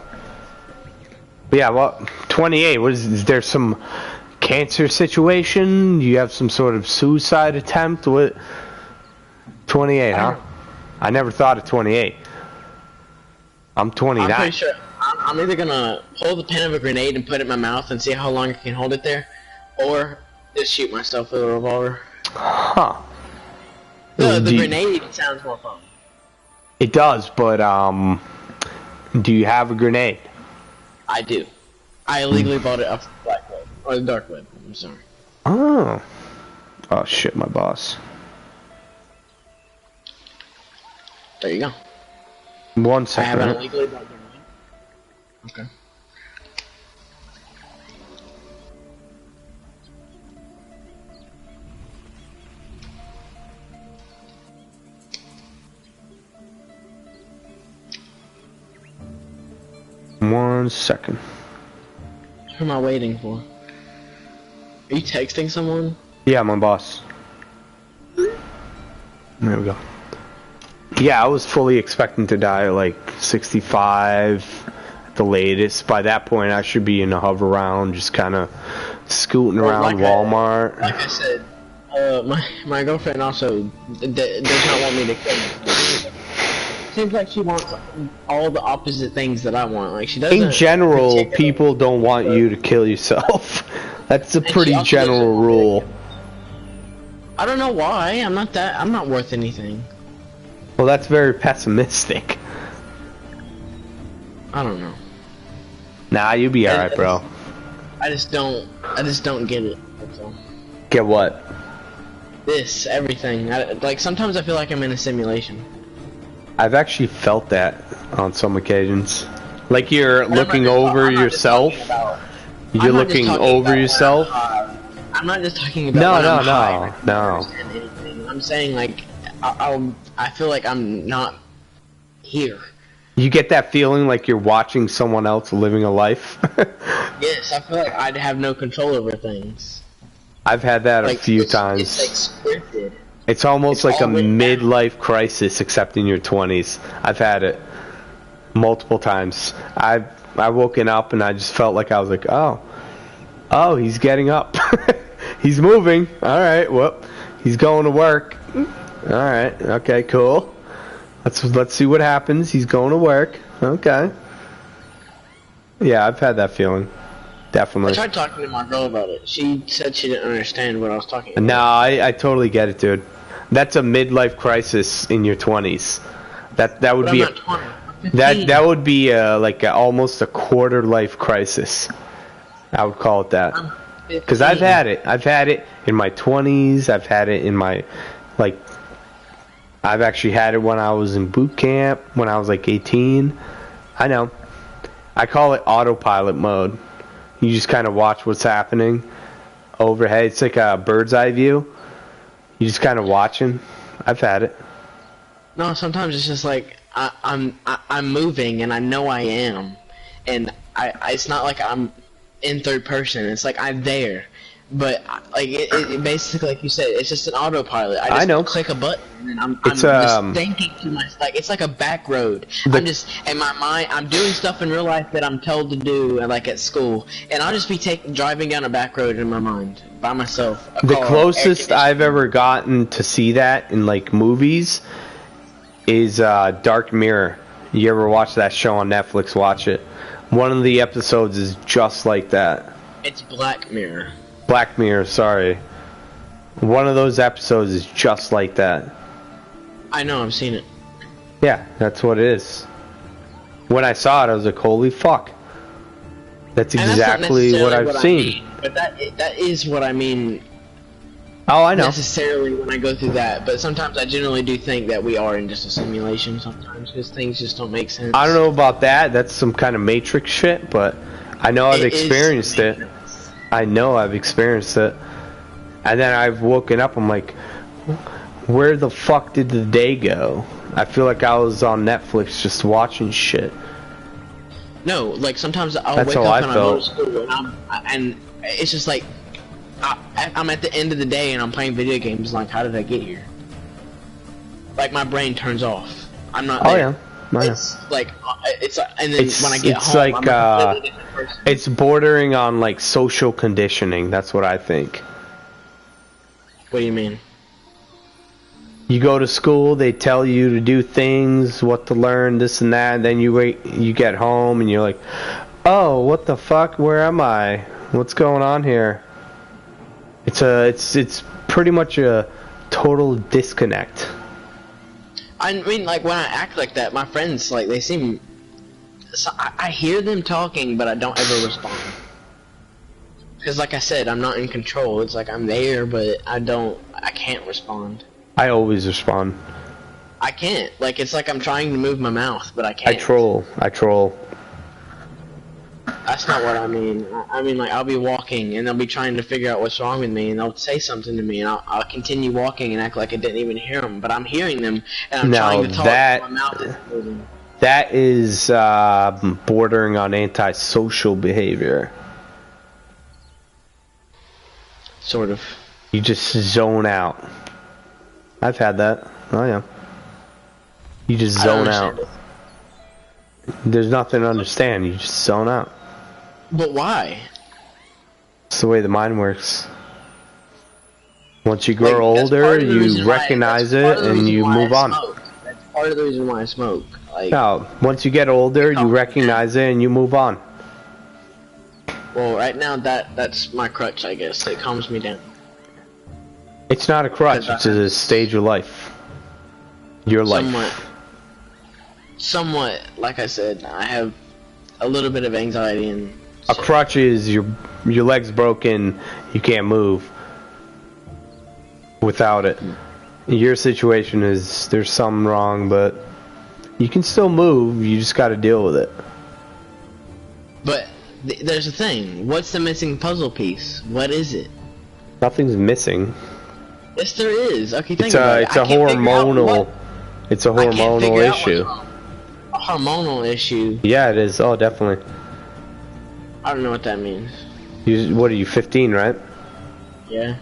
Yeah, well, 28. Is there some cancer situation? You have some sort of suicide attempt? What? 28, huh? I never thought of 28. I'm 29. I'm pretty sure I'm either gonna hold the pin of a grenade and put it in my mouth and see how long I can hold it there, or just shoot myself with a revolver. Huh. The Do you- grenade sounds more fun. It does, but do you have a grenade? I do. I illegally bought it off the black web, or the dark web. I'm sorry. Oh. Oh shit, my boss. There you go. 1 I second. have an illegally bought grenade. Okay. One second. Who am I waiting for? Are you texting someone? Yeah, my boss. There we go. Yeah, I was fully expecting to die at like 65 at the latest. By that point, I should be in a hover round, just kind of scooting around Walmart. Like I said, my girlfriend also does not want me to kill her. Seems like she wants all the opposite things that I want. Like she doesn't. In general, particularly- people don't want you to kill yourself. That's a she pretty also general doesn't want me to rule. I don't know why. I'm not worth anything. Well, that's very pessimistic. I don't know. Nah, you'll be alright, bro. I just don't get it. That's all. Get what? Everything. Like sometimes I feel like I'm in a simulation. I've actually felt that on some occasions. Like you're And looking I'm over not just yourself. talking about- You're I'm not just looking talking over about yourself. when I'm high. I'm not just talking about No, when no, I'm no, high and I no. don't understand anything. I'm saying like I feel like I'm not here. You get that feeling like you're watching someone else living a life. Yes, I feel like I'd have no control over things. I've had that Like, a few it's times. like scripted. It's almost it's like a all written down. midlife crisis, except in your 20s. I've had it multiple times. I woken up and I just felt like I was like, oh, he's getting up. He's moving. All right, well, he's going to work. All right, okay, cool. Let's see what happens. He's going to work. Okay. Yeah, I've had that feeling. Definitely. I tried talking to my girl about it. She said she didn't understand what I was talking about. No, I totally get it, dude. That's a midlife crisis in your 20s. That would But be I'm not 20. I'm 15. that would be almost a quarter life crisis. I would call it that. I'm Because I've had it. I've had it in my 20s. I've had it in my I've actually had it when I was in boot camp when I was like 18. I know. I call it autopilot mode. You just kind of watch what's happening overhead. It's like a bird's eye view. You just kind of watching. I've had it. No, sometimes it's just like I'm moving and I know I am, and it's not like I'm in third person. It's like I'm there, But like it basically, like you said, it's just an autopilot. I just know. click a button and then I'm It's, just thinking to myself, like it's like a back road. I'm just in my mind. I'm doing stuff in real life that I'm told to do, and like at school, and I'll just be driving down a back road in my mind by myself. The closest I've ever gotten to see that in like movies is Dark Mirror. You ever watch that show on Netflix? Watch it. One of the episodes is just like that. It's Black Mirror. Black Mirror, sorry. One of those episodes is just like that. I know, I've seen it. Yeah, that's what it is. When I saw it, I was like, holy fuck. That's exactly what I've seen. But that is what I mean. Oh, I know. Necessarily when I go through that, but sometimes I generally do think that we are in just a simulation sometimes, because things just don't make sense. I don't know about that. That's some kind of Matrix shit, but I know I've experienced it. I know I've experienced it. And then I've woken up, I'm like, where the fuck did the day go? I feel like I was on Netflix just watching shit. No, like sometimes I'll wake up and I go to school and it's just like, I'm at the end of the day and I'm playing video games, like how did I get here? Like my brain turns off. I'm not there. Oh yeah. It's like, and then when I get home, like, I'm a completely different person. It's bordering on like social conditioning. That's what I think. What do you mean? You go to school, they tell you to do things, what to learn, this and that, and then you get home and you're like, oh, what the fuck? Where am I? What's going on here? It's pretty much a total disconnect. I mean, like when I act like that, my friends, like they seem. So I hear them talking, but I don't ever respond. Because, like I said, I'm not in control. It's like I'm there, but I can't respond. I always respond. I can't. Like it's like I'm trying to move my mouth, but I can't. I troll. That's not what I mean. I mean, like, I'll be walking, and they'll be trying to figure out what's wrong with me, and they'll say something to me, and I'll continue walking and act like I didn't even hear them, but I'm hearing them, and I'm trying to talk, but my mouth is moving. That is bordering on antisocial behavior. Sort of. You just zone out. I've had that. Oh, yeah. You just zone out. There's nothing to understand. You just zone out. But why? It's the way the mind works. Once you grow older, you recognize it and you move on. That's part of the reason why I smoke. Like, no, once you get older, you recognize it and you move on. Well, right now that's my crutch, I guess. It calms me down. It's not a crutch. It's a stage of life. Your life. Somewhat, like I said, I have a little bit of anxiety and. A crutch is your leg's broken, you can't move without it. Your situation is there's something wrong, but you can still move, you just gotta deal with it. But there's a thing. What's the missing puzzle piece? What is it? Nothing's missing. Yes, there is. Okay, think about it. It's a hormonal issue. A hormonal issue? Yeah, it is. Oh, definitely. I don't know what that means. What are you, 15, right? Yeah.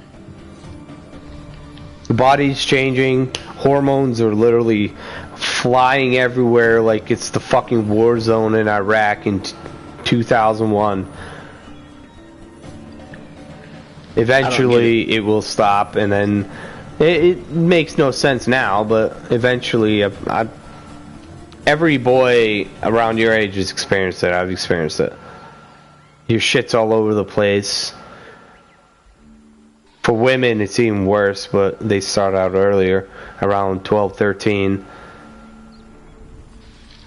The body's changing. Hormones are literally flying everywhere like it's the fucking war zone in Iraq in 2001. Eventually, it will stop, and then it makes no sense now, but eventually, every boy around your age has experienced it. I've experienced it. Your shit's all over the place. For women, it's even worse, but they start out earlier, around 12, 13.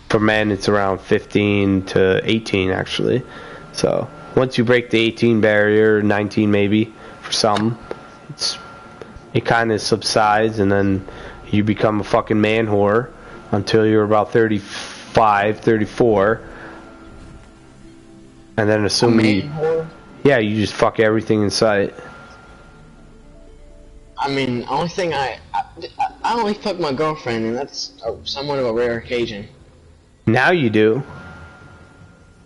For men, it's around 15 to 18, actually. So, once you break the 18 barrier, 19 maybe, for some, it kind of subsides, and then you become a fucking man whore until you're about 35, 34. And then assuming yeah, you just fuck everything in sight. I mean, only thing I only fuck my girlfriend, and that's somewhat of a rare occasion. Now you do.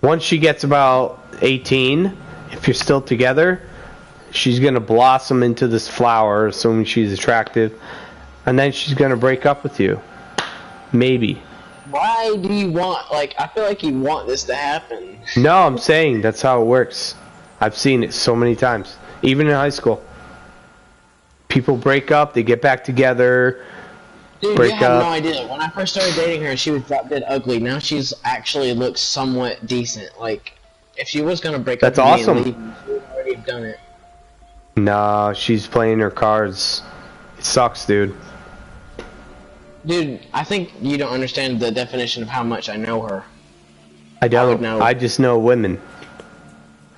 Once she gets about 18, if you're still together, She's gonna blossom into this flower, assuming she's attractive, and then she's gonna break up with you. Maybe. Why do you want, like, I feel like you want this to happen. No, I'm saying that's how it works. I've seen it so many times. Even in high school. People break up, they get back together, Dude, break you have up. no idea. When I first started dating her, she was drop dead ugly. Now she's actually looks somewhat decent. Like, if she was gonna break That's up with awesome. me and leave, she would already have done it. Nah, she's playing her cards. It sucks, dude. Dude, I think you don't understand the definition of how much I know her. I would don't. know. I just know women.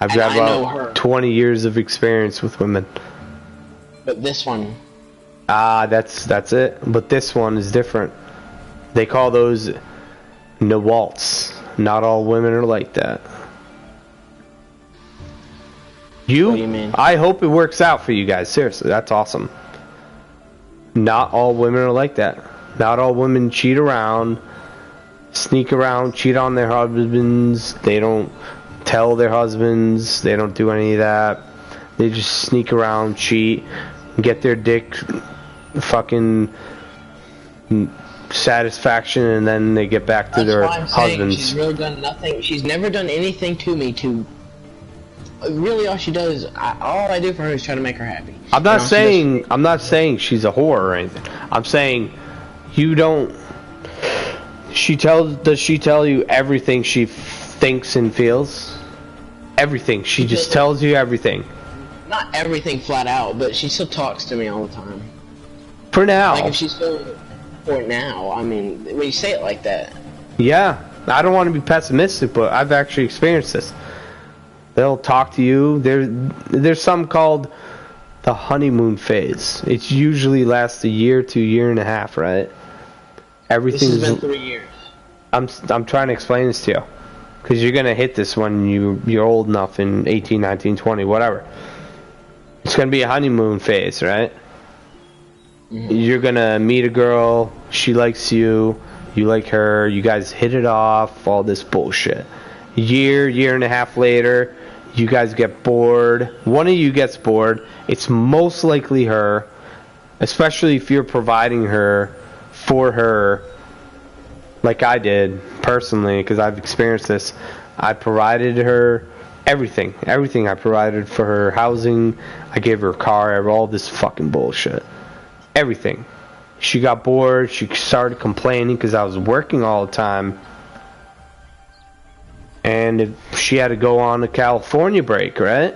I've And got I know about her. 20 years of experience with women. But this one, That's it. But this one is different. They call those Nawalts. Not all women are like that. What do you mean? I hope it works out for you guys. Seriously, that's awesome. Not all women are like that. Not all women cheat around, sneak around, cheat on their husbands. They don't tell their husbands. They don't do any of that. They just sneak around, cheat, get their dick fucking satisfaction, and then they get back to their that's why I'm saying husbands. she's really done nothing. She's never done anything to me to... Really, all she does, all I do for her is try to make her happy. I'm not saying she's a whore or anything. I'm saying you don't. Does she tell you everything she thinks and feels? Everything. She just tells you everything. Not everything flat out, but she still talks to me all the time. For now. Like if she's feeling it for now, I mean, when you say it like that. Yeah. I don't want to be pessimistic, but I've actually experienced this. They'll talk to you. There's some called the honeymoon phase. It usually lasts a year to a year and a half, right? Everything's. This has been 3 years. I'm trying to explain this to you, because you're gonna hit this when you're old enough in 18, 19, 20, whatever. It's gonna be a honeymoon phase, right? Mm-hmm. You're gonna meet a girl. She likes you. You like her. You guys hit it off. All this bullshit. Year and a half later, you guys get bored. One of you gets bored. It's most likely her, especially if you're providing her for her, like I did personally, because I've experienced this. I provided her everything. Everything I provided for her. Housing. I gave her a car. All this fucking bullshit. Everything. She got bored. She started complaining because I was working all the time. And she had to go on a California break, right?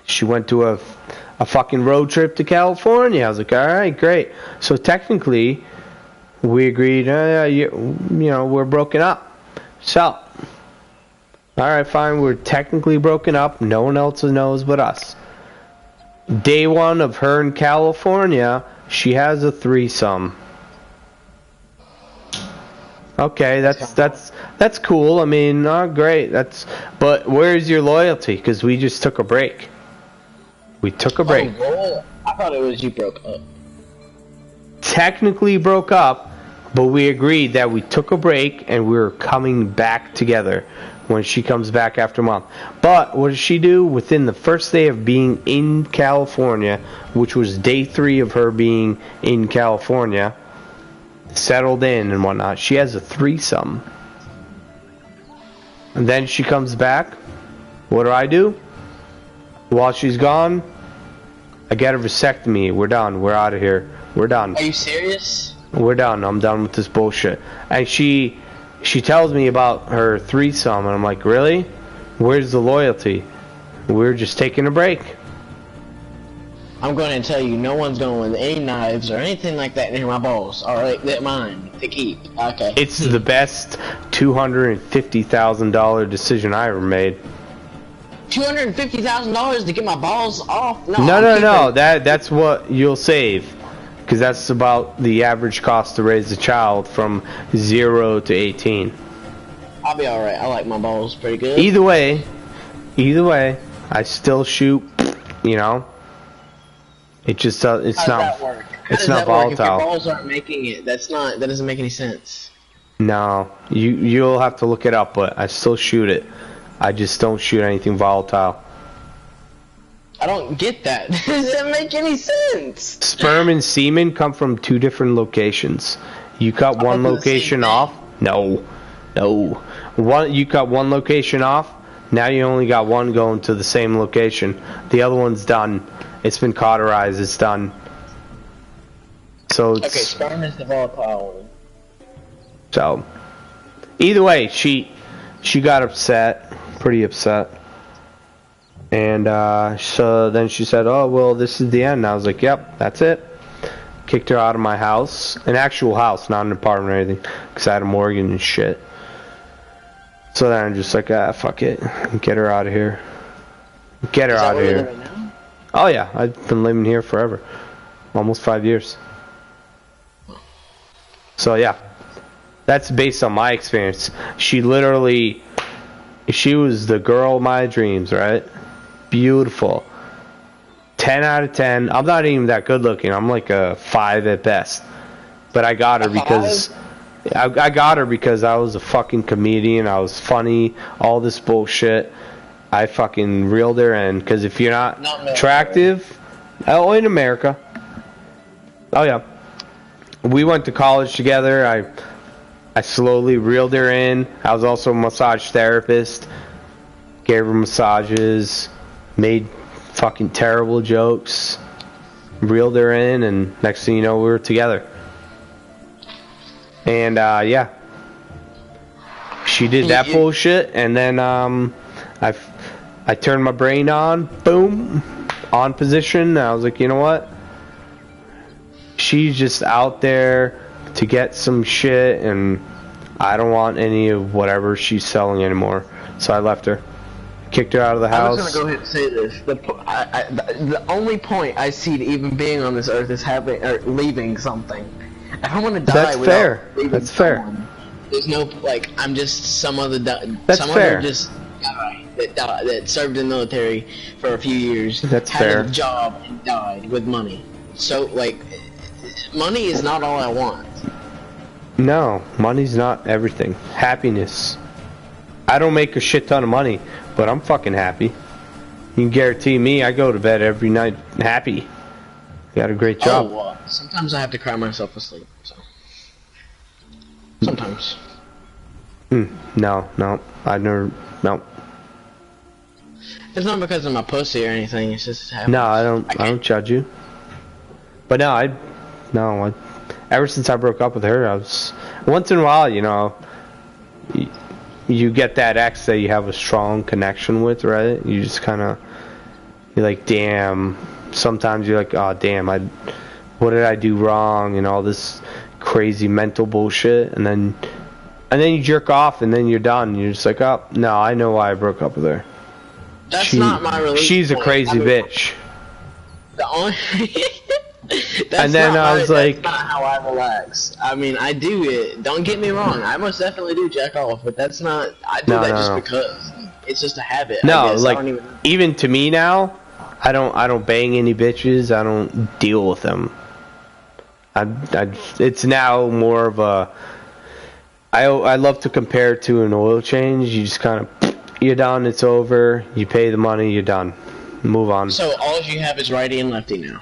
She went to a fucking road trip to California. I was like, all right, great. So technically, we agreed, you know, we're broken up. So, all right, fine, we're technically broken up. No one else knows but us. Day one of her in California, she has a threesome. Okay, that's cool. I mean, great. But where's your loyalty? Because we just took a break. We took a break. Oh, I thought it was you broke up. Technically broke up, but we agreed that we took a break and we were coming back together when she comes back after a month. But what does she do? Within the first day of being in California, which was day 3 of her being in California, settled in and whatnot, she has a threesome. And then she comes back. What do? While she's gone, I get a vasectomy. We're done. We're out of here. We're done. Are you serious? We're done. I'm done with this bullshit. And she tells me about her threesome, and I'm like, really? Where's the loyalty? We're just taking a break. I'm going to tell you, no one's going with any knives or anything like that near my balls. Alright, they're mine to keep. Okay. It's the best $250,000 decision I ever made. $250,000 to get my balls off? No. That's what you'll save. Because that's about the average cost to raise a child from 0 to 18. I'll be alright. I like my balls pretty good. Either way, I still shoot, you know. It just it's How not does that work? it's not volatile. If your balls aren't making it, that doesn't make any sense. No, you'll have to look it up, but I still shoot it. I just don't shoot anything volatile. I don't get that. Doesn't make any sense. Sperm and semen come from 2 different locations. You cut one location off. No. You cut one location off. Now you only got one going to the same location. The other one's done. It's been cauterized. It's done. So it's... Okay, sperm is the volatile one. So, either way, she got upset. Pretty upset. And so then she said, oh, well, this is the end. And I was like, yep, that's it. Kicked her out of my house. An actual house, not an apartment or anything. Because I had a mortgage and shit. So then I'm just like, fuck it. Get her out of here. Get her out of here. Right now? Oh yeah, I've been living here forever. Almost 5 years. So yeah. That's based on my experience. She literally, she was the girl of my dreams, right? Beautiful. 10 out of 10. I'm not even that good looking. I'm like a 5 at best. But I got her because... I got her because I was a fucking comedian. I was funny. All this bullshit. I fucking reeled her in. Because if you're not attractive... Oh, in America. Oh, yeah. We went to college together. I slowly reeled her in. I was also a massage therapist. Gave her massages. Made fucking terrible jokes. Reeled her in. And next thing you know, we were together. And yeah, she did that bullshit, and then I turned my brain on, boom, on position. And I was like, you know what? She's just out there to get some shit, and I don't want any of whatever she's selling anymore. So I left her, kicked her out of the house. I was gonna go ahead and say this. The only point I see to even being on this earth is having or leaving something. If I want to die, that's fair. That's fair. There's no like I'm just some other that's fair. Other just guy that served in the military for a few years. That's had fair. A job and died with money. So like, money is not all I want. No, money's not everything. Happiness. I don't make a shit ton of money, but I'm fucking happy. You can guarantee me I go to bed every night happy. You got a great job. Oh, well, sometimes I have to cry myself asleep. So sometimes. No, I never. No. It's not because of my pussy or anything. It's just happens. No, I don't judge you. But no, ever since I broke up with her, I was once in a while, you know, you get that ex that you have a strong connection with, right? You just kind of, you're like, damn. Sometimes you're like, oh damn, what did I do wrong, and all this crazy mental bullshit, and then you jerk off, and then you're done. You're just like, oh no, I know why I broke up with her. That's not my release She's a point. crazy bitch. The only and then I was like, that's not how I relax. I mean, I do it. Don't get me wrong. I most definitely do jack off, but that's not. I do that just because it's just a habit. No, like even to me now. I don't bang any bitches. I don't deal with them. It's now more of a. I love to compare it to an oil change. You just kind of, you're done. It's over. You pay the money. You're done. Move on. So all you have is righty and lefty now.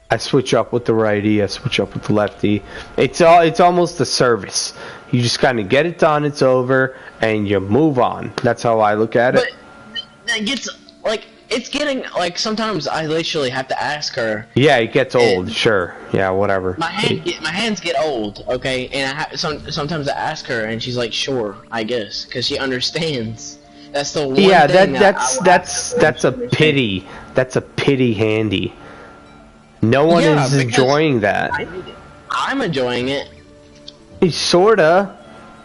I switch up with the righty. I switch up with the lefty. It's almost a service. You just kind of get it done. It's over, and you move on. That's how I look at it. But that gets like. It's getting, like, sometimes I literally have to ask her. Yeah, it gets old, sure. Yeah, whatever. My hands get old, okay? And sometimes I ask her, and she's like, sure, I guess. Because she understands. That's the one thing that's a pity. That's a pity handy. No one is enjoying that. I'm enjoying it. Sorta.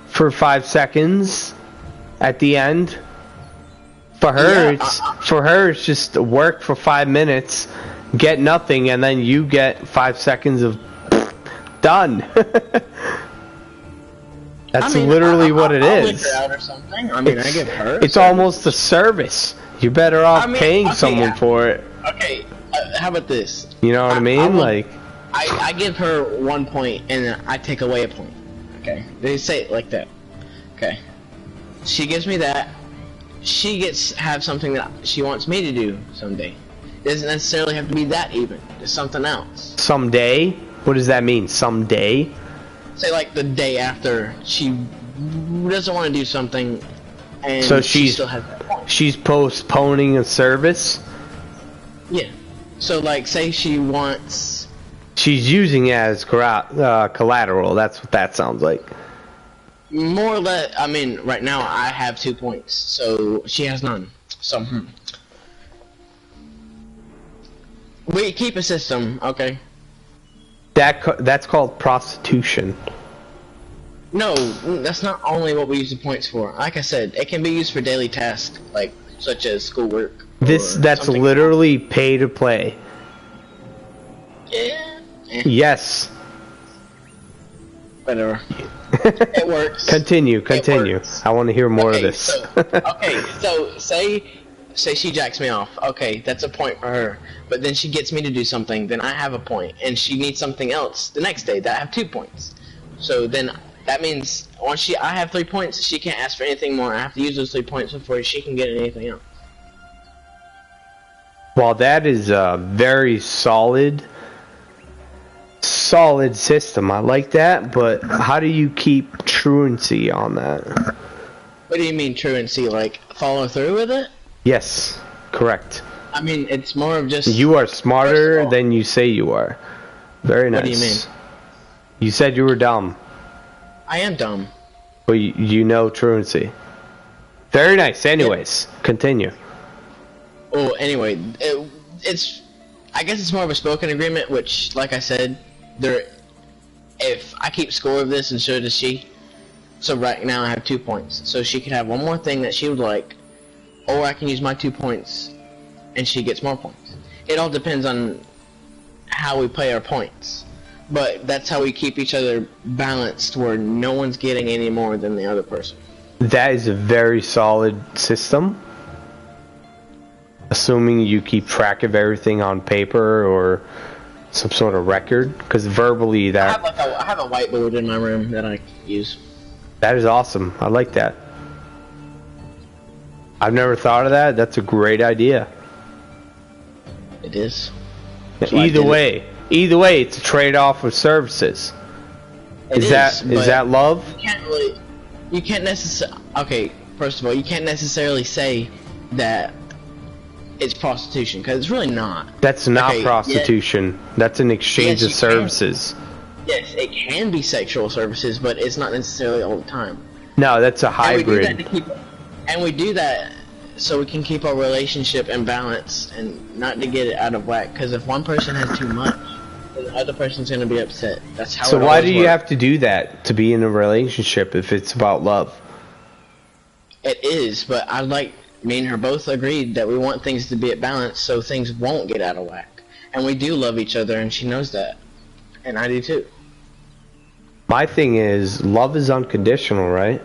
For 5 seconds. At the end. For her, it's just work for 5 minutes, get nothing, and then you get 5 seconds of done. That's literally what it is. Lick her out or something. I mean, I give her. It's almost a service. You're better off paying someone for it. Okay, how about this? You know what I mean? I give her 1 point and I take away a point. Okay, they say it like that. Okay, she gives me that. she gets have something that she wants me to do someday. It doesn't necessarily have to be that even. It's something else. Someday? What does that mean? Someday? Say like the day after she doesn't want to do something, and So she she's still has that point. she's postponing a service. Yeah. So like, say she wants. She's using it as collateral. That's what that sounds like. More or less, I mean, right now I have 2 points, so she has none. So, we keep a system, okay? That's called prostitution. No, that's not only what we use the points for. Like I said, it can be used for daily tasks, like such as schoolwork. That's something. literally pay to play. Yeah. Yes. Whatever. It works. Continue. Works. I want to hear more of Okay, this. so say she jacks me off. Okay, that's a point for her. But then she gets me to do something, then I have a point, and she needs something else the next day that I have 2 points. So then that means once I have 3 points, she can't ask for anything more. I have to use those 3 points before she can get anything else. Well, that is a very solid system. I like that, but how do you keep truancy on that? What do you mean truancy? Like follow through with it? Yes, correct. I mean, it's more of just. You are smarter than you say you are. Very nice. What do you mean? You said you were dumb. I am dumb. But you know truancy. Very nice. Anyways, continue. Oh, anyway, it's. I guess it's more of a spoken agreement, which, like I said, if I keep score of this and so does she, so right now I have 2 points. So she could have one more thing that she would like, or I can use my 2 points, and she gets more points. It all depends on how we play our points. But that's how we keep each other balanced, where no one's getting any more than the other person. That is a very solid system. Assuming you keep track of everything on paper or some sort of record, because verbally that I have a whiteboard in my room that I use. That is awesome. I like that. I've never thought of that. That's a great idea. It is. Either way, it's a trade-off of services. Is that love? You can't necessarily. Okay, first of all, you can't necessarily say that it's prostitution, because it's really not. That's not prostitution. That's an exchange of services. Yes, it can be sexual services, but it's not necessarily all the time. No, that's a hybrid. And we do that so we can keep our relationship in balance and not to get it out of whack. Because if one person has too much, then the other person's going to be upset. That's how. So why do you have to do that to be in a relationship if it's about love? It is, but me and her both agreed that we want things to be at balance so things won't get out of whack. And we do love each other, and she knows that. And I do too. My thing is, love is unconditional, right?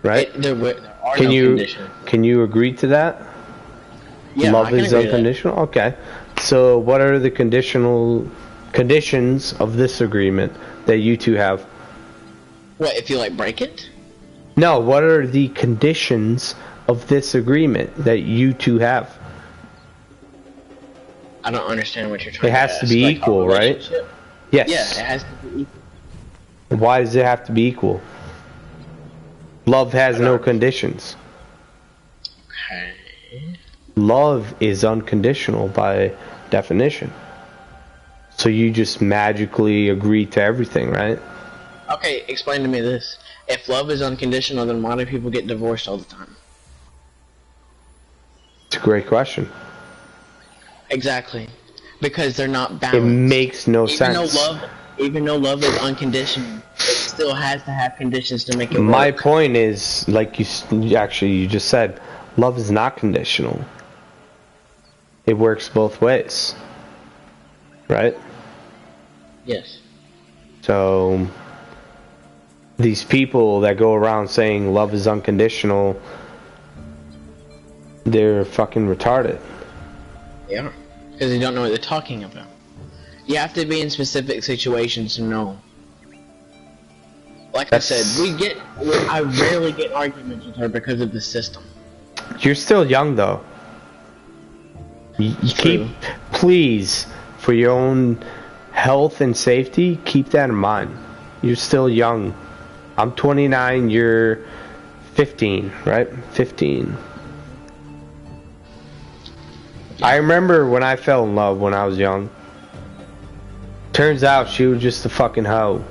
Right? There are no conditions. Can you agree to that? Yeah, love is unconditional? Okay. So what are the conditions of this agreement that you two have? What, if you break it? No, what are the conditions of this agreement that you two have? I don't understand what you're trying to ask. It has to be equal, right? Yes. Yeah, it has to be equal. Why does it have to be equal? Love has no conditions. Okay. Love is unconditional by definition. So you just magically agree to everything, right? Okay, explain to me this. If love is unconditional, then why do people get divorced all the time? It's a great question. Exactly. Because they're not balanced. It makes no sense. Even though love is unconditional, it still has to have conditions to make it work. My point is, like you just said, love is not conditional. It works both ways. Right? Yes. So these people that go around saying love is unconditional, they're fucking retarded. They are. Because they don't know what they're talking about. You have to be in specific situations to know. Like I said, I rarely get arguments with her because of the system. You're still young though. You keep, please, for your own health and safety, keep that in mind. You're still young. I'm 29, you're 15, right? 15. I remember when I fell in love when I was young. Turns out she was just a fucking hoe.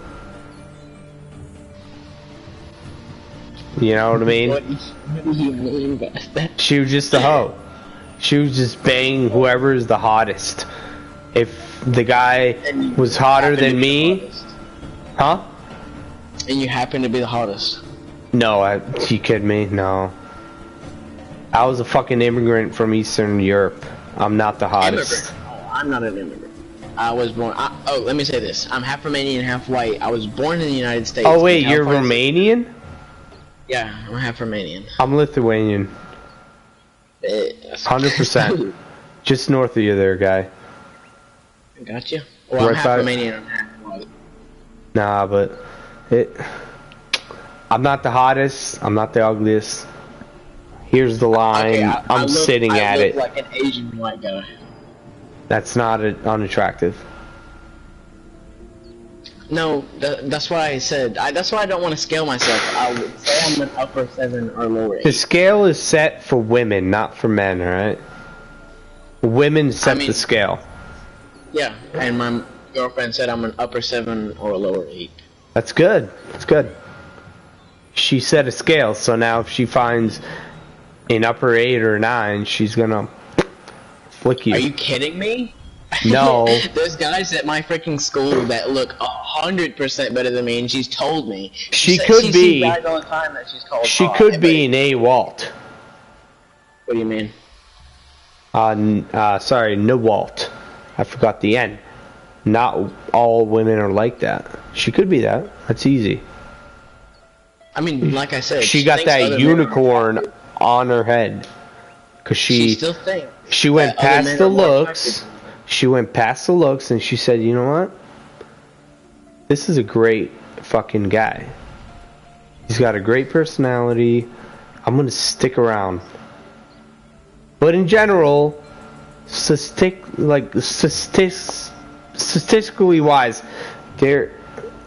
You know what I mean? What do you mean by that? She was just a hoe. She was just banging whoever is the hottest. If the guy was hotter than me, huh? And you happen to be the hottest. No, you kidding me? No. I was a fucking immigrant from Eastern Europe. I'm not the hottest. Immigrant. Oh, I'm not an immigrant. I was born. Let me say this. I'm half Romanian, half white. I was born in the United States. Oh wait, you're Romanian? Yeah, I'm half Romanian. I'm Lithuanian. 100%. Just north of you there, guy. Gotcha. Well, I'm Right half by- Romanian and half white. Nah, but I'm not the hottest. I'm not the ugliest. Here's the line. Okay, I'm sitting at it. like an Asian white guy. That's not unattractive. No, that's why I said. That's why I don't want to scale myself. I would say I'm an upper 7 or lower 8. The scale is set for women, not for men, alright? Women set the scale. Yeah, and my girlfriend said I'm an upper 7 or a lower 8. That's good. That's good. She set a scale, so now if she finds an upper 8 or 9, she's gonna flick you. Are you kidding me? No. There's guys at my freaking school that look 100% better than me, and she's told me. She said could she be. sees guys all the time that she's called She hot, could be an A-Walt. What do you mean? Sorry, no-Walt. I forgot the N. Not all women are like that. She could be that. That's easy. I mean, like I said, She got thinks that other men are unicorn attractive. on her head. Cause She she still thinks went that other past men the are more looks. attractive. She went past the looks and she said, you know what? This is a great fucking guy. He's got a great personality. I'm gonna stick around. But in general, statistically wise,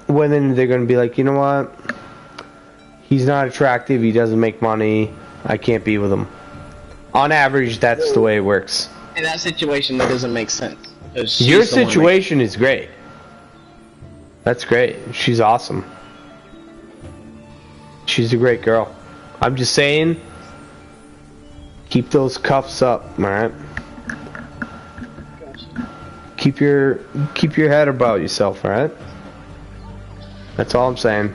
women, they're gonna be like, you know what? He's not attractive, he doesn't make money, I can't be with him. On average, that's the way it works. In that situation, that doesn't make sense. Your situation is great. That's great. She's awesome. She's a great girl. I'm just saying, keep those cuffs up, alright? Keep your head about yourself, alright? That's all I'm saying.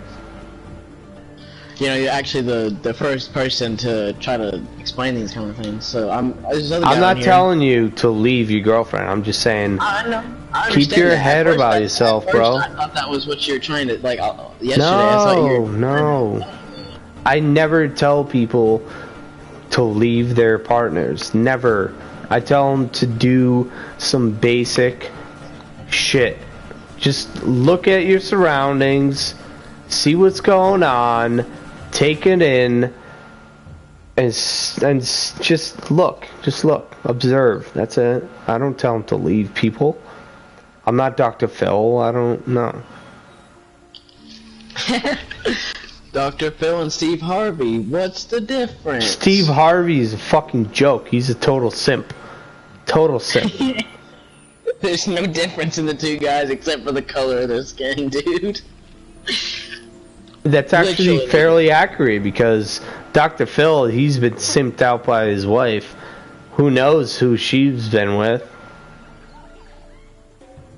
You know, you're actually the first person to try to explain these kind of things. So there's other guy I'm not here. telling you to leave your girlfriend. I'm just saying, I know. I keep understand your that. head At first, about at yourself, first, bro. I thought that was what you're trying to like. Yesterday, I thought you were. No. I never tell people to leave their partners. Never. I tell them to do some basic shit. Just look at your surroundings, see what's going on, take it in, and just look, observe. That's it. I don't tell them to leave people. I'm not Dr. Phil. I don't know. Dr. Phil and Steve Harvey. What's the difference? Steve Harvey is a fucking joke. He's a total simp. Total simp. There's no difference in the two guys except for the color of their skin, dude. That's actually Literally. fairly accurate because Dr. Phil, he's been simped out by his wife. Who knows who she's been with?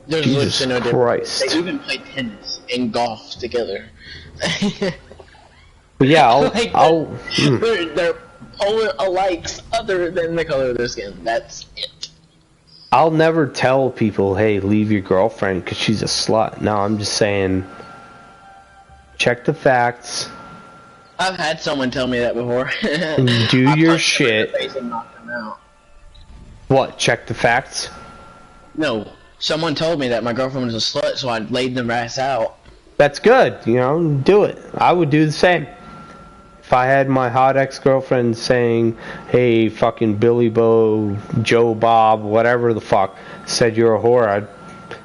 There's Jesus literally no Christ. difference. They even play tennis and golf together. But yeah, Like, I'll they're polar alikes other than the color of their skin. That's it. I'll never tell people, hey, leave your girlfriend because she's a slut. No, I'm just saying, check the facts. I've had someone tell me that before. Do I your punched them in the shit. face and knocked them out. What? Check the facts? No, someone told me that my girlfriend was a slut, so I laid them ass out. That's good. You know, do it. I would do the same. if I had my hot ex-girlfriend saying, hey, fucking Billy Bo, Joe Bob, whatever the fuck, said you're a whore,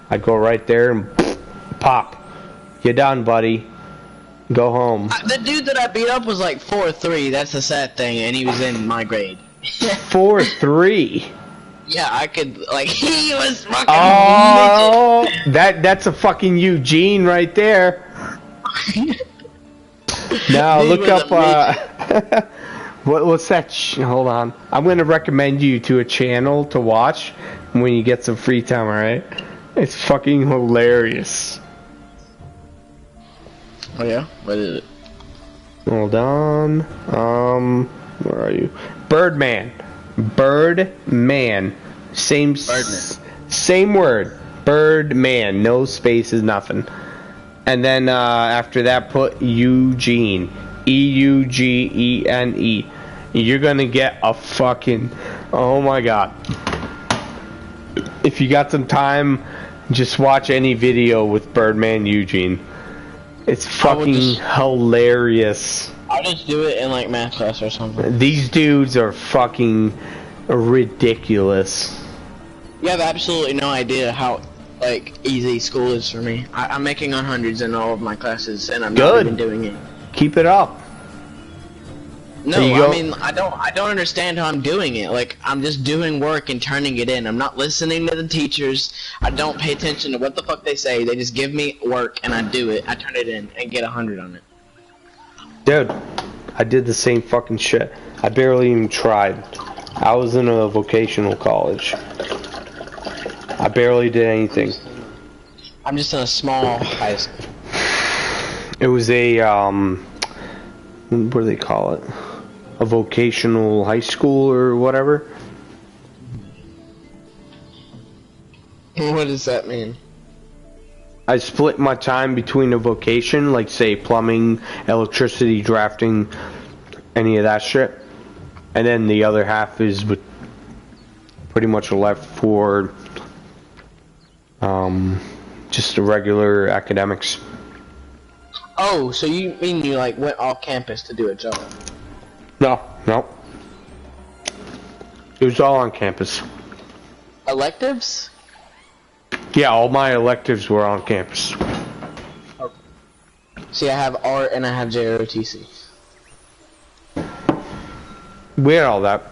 I'd go right there and pop. You're done, buddy. Go home. The dude that I beat up was like 4'3", that's the sad thing, and he was in my grade. 4'3". Yeah, I could, like, he was fucking Oh, that's a fucking Eugene right there. Now Dude look was up, what's that? Hold on. I'm going to recommend you to a channel to watch when you get some free time, alright? It's fucking hilarious. Oh yeah? What is it? Hold on. Where are you? Birdman. Birdman. Same word. Birdman. No spaces, nothing. And then after that, put Eugene. Eugene. You're gonna get a fucking. Oh my god. If you got some time, just watch any video with Birdman Eugene. It's fucking hilarious. I'll just do it in like math class or something. These dudes are fucking ridiculous. You have absolutely no idea how like easy school is for me. I'm making 100s in all of my classes, and I'm not even doing it. Keep it up. No, I mean I don't understand how I'm doing it. Like I'm just doing work and turning it in. I'm not listening to the teachers. I don't pay attention to what the fuck they say. They just give me work and I do it. I turn it in and get 100 on it. Dude, I did the same fucking shit. I barely even tried. I was in a vocational college. I barely did anything. I'm just in a small high school. It was a what do they call it? A vocational high school or whatever. What does that mean? I split my time between a vocation, like say plumbing, electricity, drafting, any of that shit. And then the other half is with pretty much left for just the regular academics. Oh, so you mean you like went off campus to do a job? No. It was all on campus. Electives? Yeah, all my electives were on campus. Okay. See, I have art and I have JROTC. We had all that.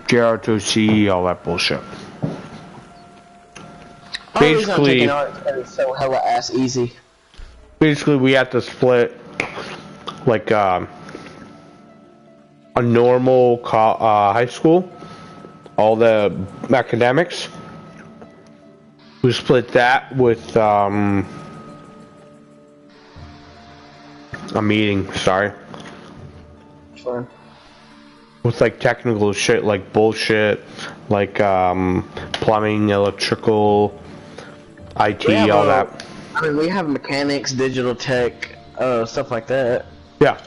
JROTC, all that bullshit. Basically, it's so hella ass easy. Basically, we had to split like a normal high school, all the academics. We split that with a meeting. Sorry. Sure. With like technical shit, like bullshit, like plumbing, electrical, IT, all that. I mean, we have mechanics, digital tech, stuff like that. Yeah.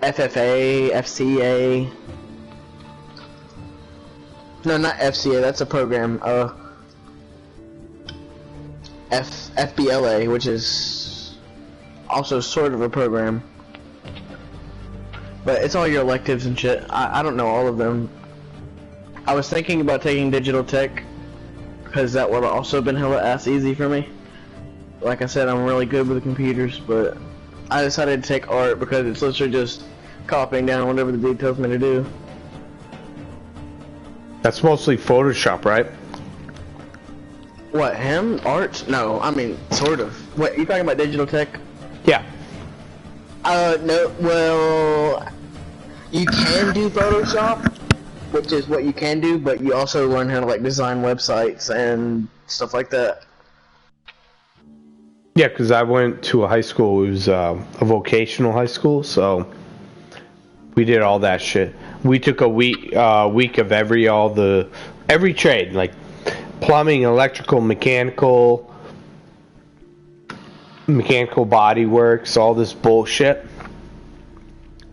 FFA, FCA. No, not FCA. That's a program. FBLA, which is also sort of a program. But it's all your electives and shit. I don't know all of them. I was thinking about taking digital tech, because that would have also been hella ass easy for me. Like I said, I'm really good with the computers, but I decided to take art because it's literally just copying down whatever the dude tells me to do. That's mostly Photoshop, right? What, him? Art? No, I mean, sort of. What, you talking about digital tech? Yeah. No, well, you can do Photoshop, which is what you can do, but you also learn how to, like, design websites and stuff like that. Yeah, because I went to a high school, it was a vocational high school, so we did all that shit. We took a week of every trade, like plumbing, electrical, mechanical body works, all this bullshit,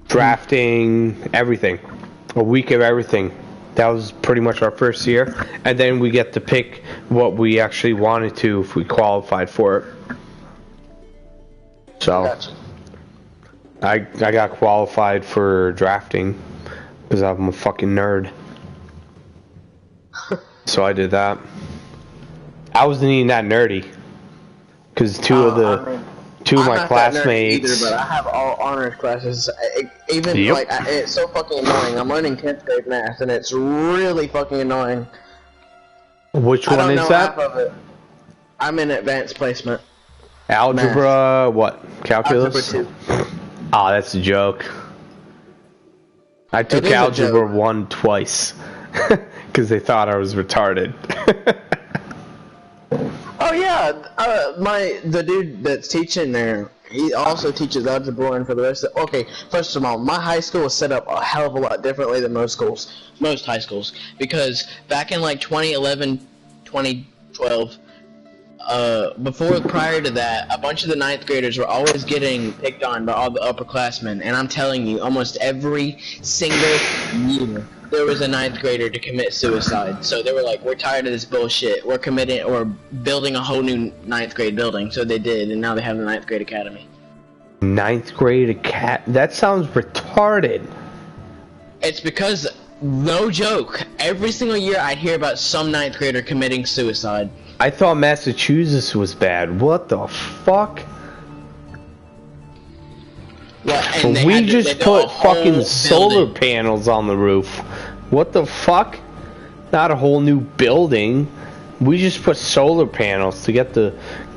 drafting, everything. A week of everything. That was pretty much our first year, and then we get to pick what we actually wanted to if we qualified for it. So, Gotcha. I got qualified for drafting because I'm a fucking nerd. So I did that. I wasn't even that nerdy because two of my classmates. Either, but I have all honors classes. Even Yep. like it's so fucking annoying. I'm learning 10th grade math, and it's really fucking annoying. Which I one don't is know that? half of it. I'm in advanced placement. Algebra, what? Calculus? Algebra 2. Ah, that's a joke. I took is a Algebra joke. 1 twice because they thought I was retarded. Oh yeah, the dude that's teaching there, he also teaches algebra and for the rest of okay, first of all, my high school is set up a hell of a lot differently than most high schools, because back in like 2011, 2012, prior to that, a bunch of the 9th graders were always getting picked on by all the upperclassmen, and I'm telling you, almost every single year, there was a 9th grader to commit suicide. So they were like, we're tired of this bullshit. We're building a whole new 9th grade building. So they did, and now they have the 9th grade academy. 9th grade that sounds retarded. It's because, no joke, every single year I'd hear about some 9th grader committing suicide. I thought Massachusetts was bad. What the fuck? Yeah, and We just put fucking solar building. panels on the roof. What the fuck? Not a whole new building. We just put solar panels to get the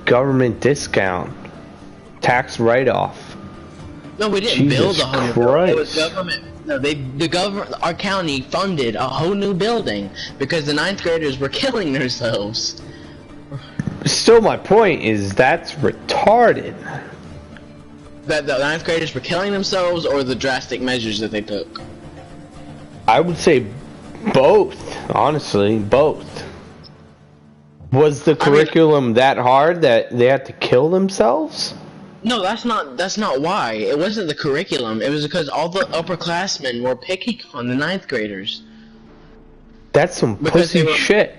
government discount. Tax write-off. No, we didn't build a whole new building. It was government. No, our county funded a whole new building because the 9th graders were killing themselves. Still, my point is that's retarded. That the 9th graders were killing themselves, or the drastic measures that they took? I would say both, honestly, both. Was the curriculum that hard that they had to kill themselves? No, that's not why. It wasn't the curriculum. It was because all the upperclassmen were picking on the 9th graders. That's some pussy shit.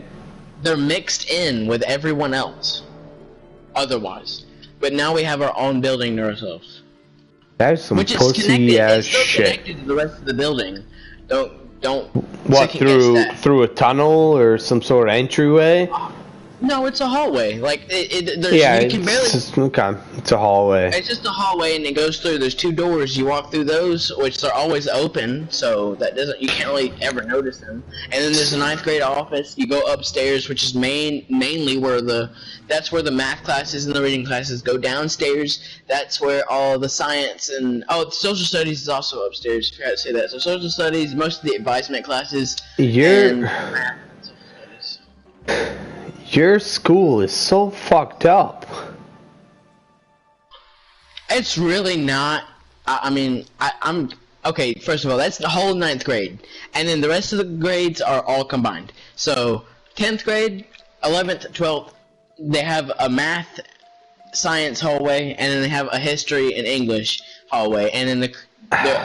They're mixed in with everyone else. Otherwise. But now we have our own building to ourselves. That's some Which is pussy ass it's still shit. connected to the rest of the building. Don't What, second guess that. through a tunnel or some sort of entryway? No, it's a hallway. Like there's, Yeah, you can barely. it's a hallway. It's just a hallway, and it goes through. There's 2 doors. You walk through those, which are always open, so you can't really ever notice them. And then there's a 9th grade office. You go upstairs, which is mainly where that's where the math classes and the reading classes go downstairs. That's where all the science and social studies is also upstairs. I forgot to say that. So social studies, most of the advisement classes, and math and social studies. Your school is so fucked up. It's really not. I'm okay. First of all, that's the whole 9th grade, and then the rest of the grades are all combined. So 10th grade, 11th, 12th, they have a math, science hallway, and then they have a history and English hallway, and then the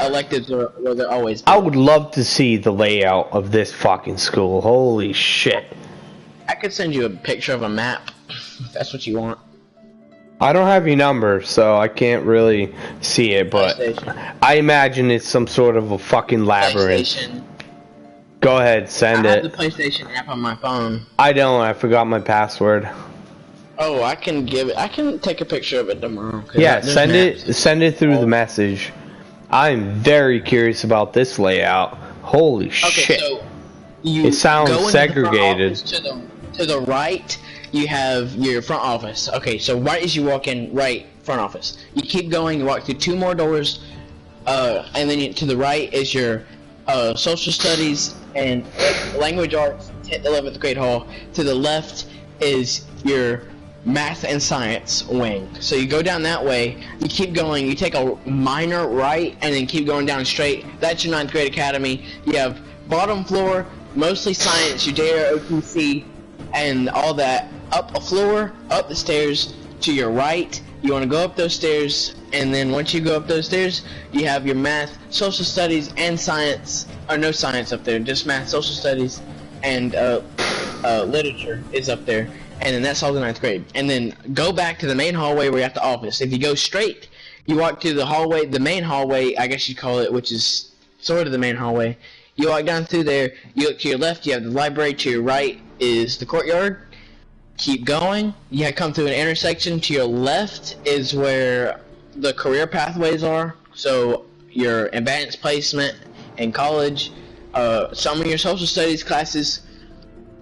electives are where they're always. I would love to see the layout of this fucking school. Holy shit. I could send you a picture of a map, if that's what you want. I don't have your number, so I can't really see it, but I imagine it's some sort of a fucking labyrinth. Go ahead, send I it. have the PlayStation app on my phone. I don't, I forgot my password. Oh, I can take a picture of it tomorrow. Yeah, send it through the message. I'm very curious about this layout. Holy shit. So you it sounds go into segregated. The front office to the right, you have your front office. Okay, so right as you walk in, right, front office. You keep going, you walk through 2 more doors, and then to the right is your social studies and language arts, 10th, 11th grade hall. To the left is your math and science wing. So you go down that way, you keep going, you take a minor right, and then keep going down straight. That's your 9th grade academy. You have bottom floor, mostly science, your JR, OTC, and all that. Up a floor, up the stairs, to your right. You want to go up those stairs, and then once you go up those stairs, you have your math, social studies, and science. Or no science up there, just math, social studies, and literature is up there. And then that's all the 9th grade. And then go back to the main hallway where you have the office. If you go straight, You walk to the hallway, the main hallway, I guess you'd call it, which is sort of the main hallway. You walk down through there, you look to your left, you have the library, to your right is the courtyard. Keep going, you come through an intersection, to your left is where the career pathways are. So your advanced placement in college, some of your social studies classes,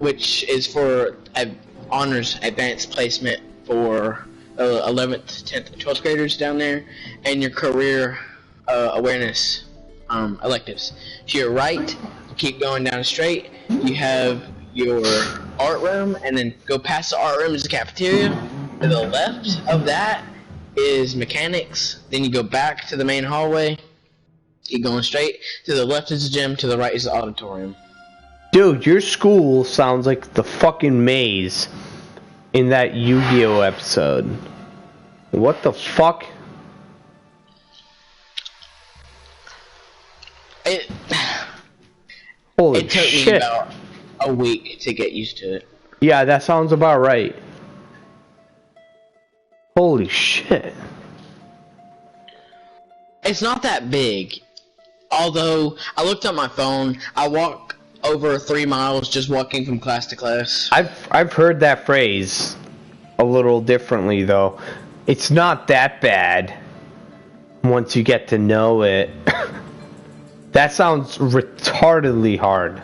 which is for honors advanced placement for 11th, 10th, and 12th graders down there, and your career awareness electives. To your right, keep going down straight, you have your art room, and then go past the art room is the cafeteria. To the left of that is mechanics, then you go back to the main hallway, keep going straight, to the left is the gym, to the right is the auditorium. Dude, your school sounds like the fucking maze in that Yu-Gi-Oh episode. What the fuck? Holy it took shit. me about a week to get used to it. Yeah, that sounds about right. Holy shit. It's not that big. Although, I looked at my phone, I walk over 3 miles just walking from class to class. I've heard that phrase a little differently though. It's not that bad once you get to know it. That sounds retardedly hard.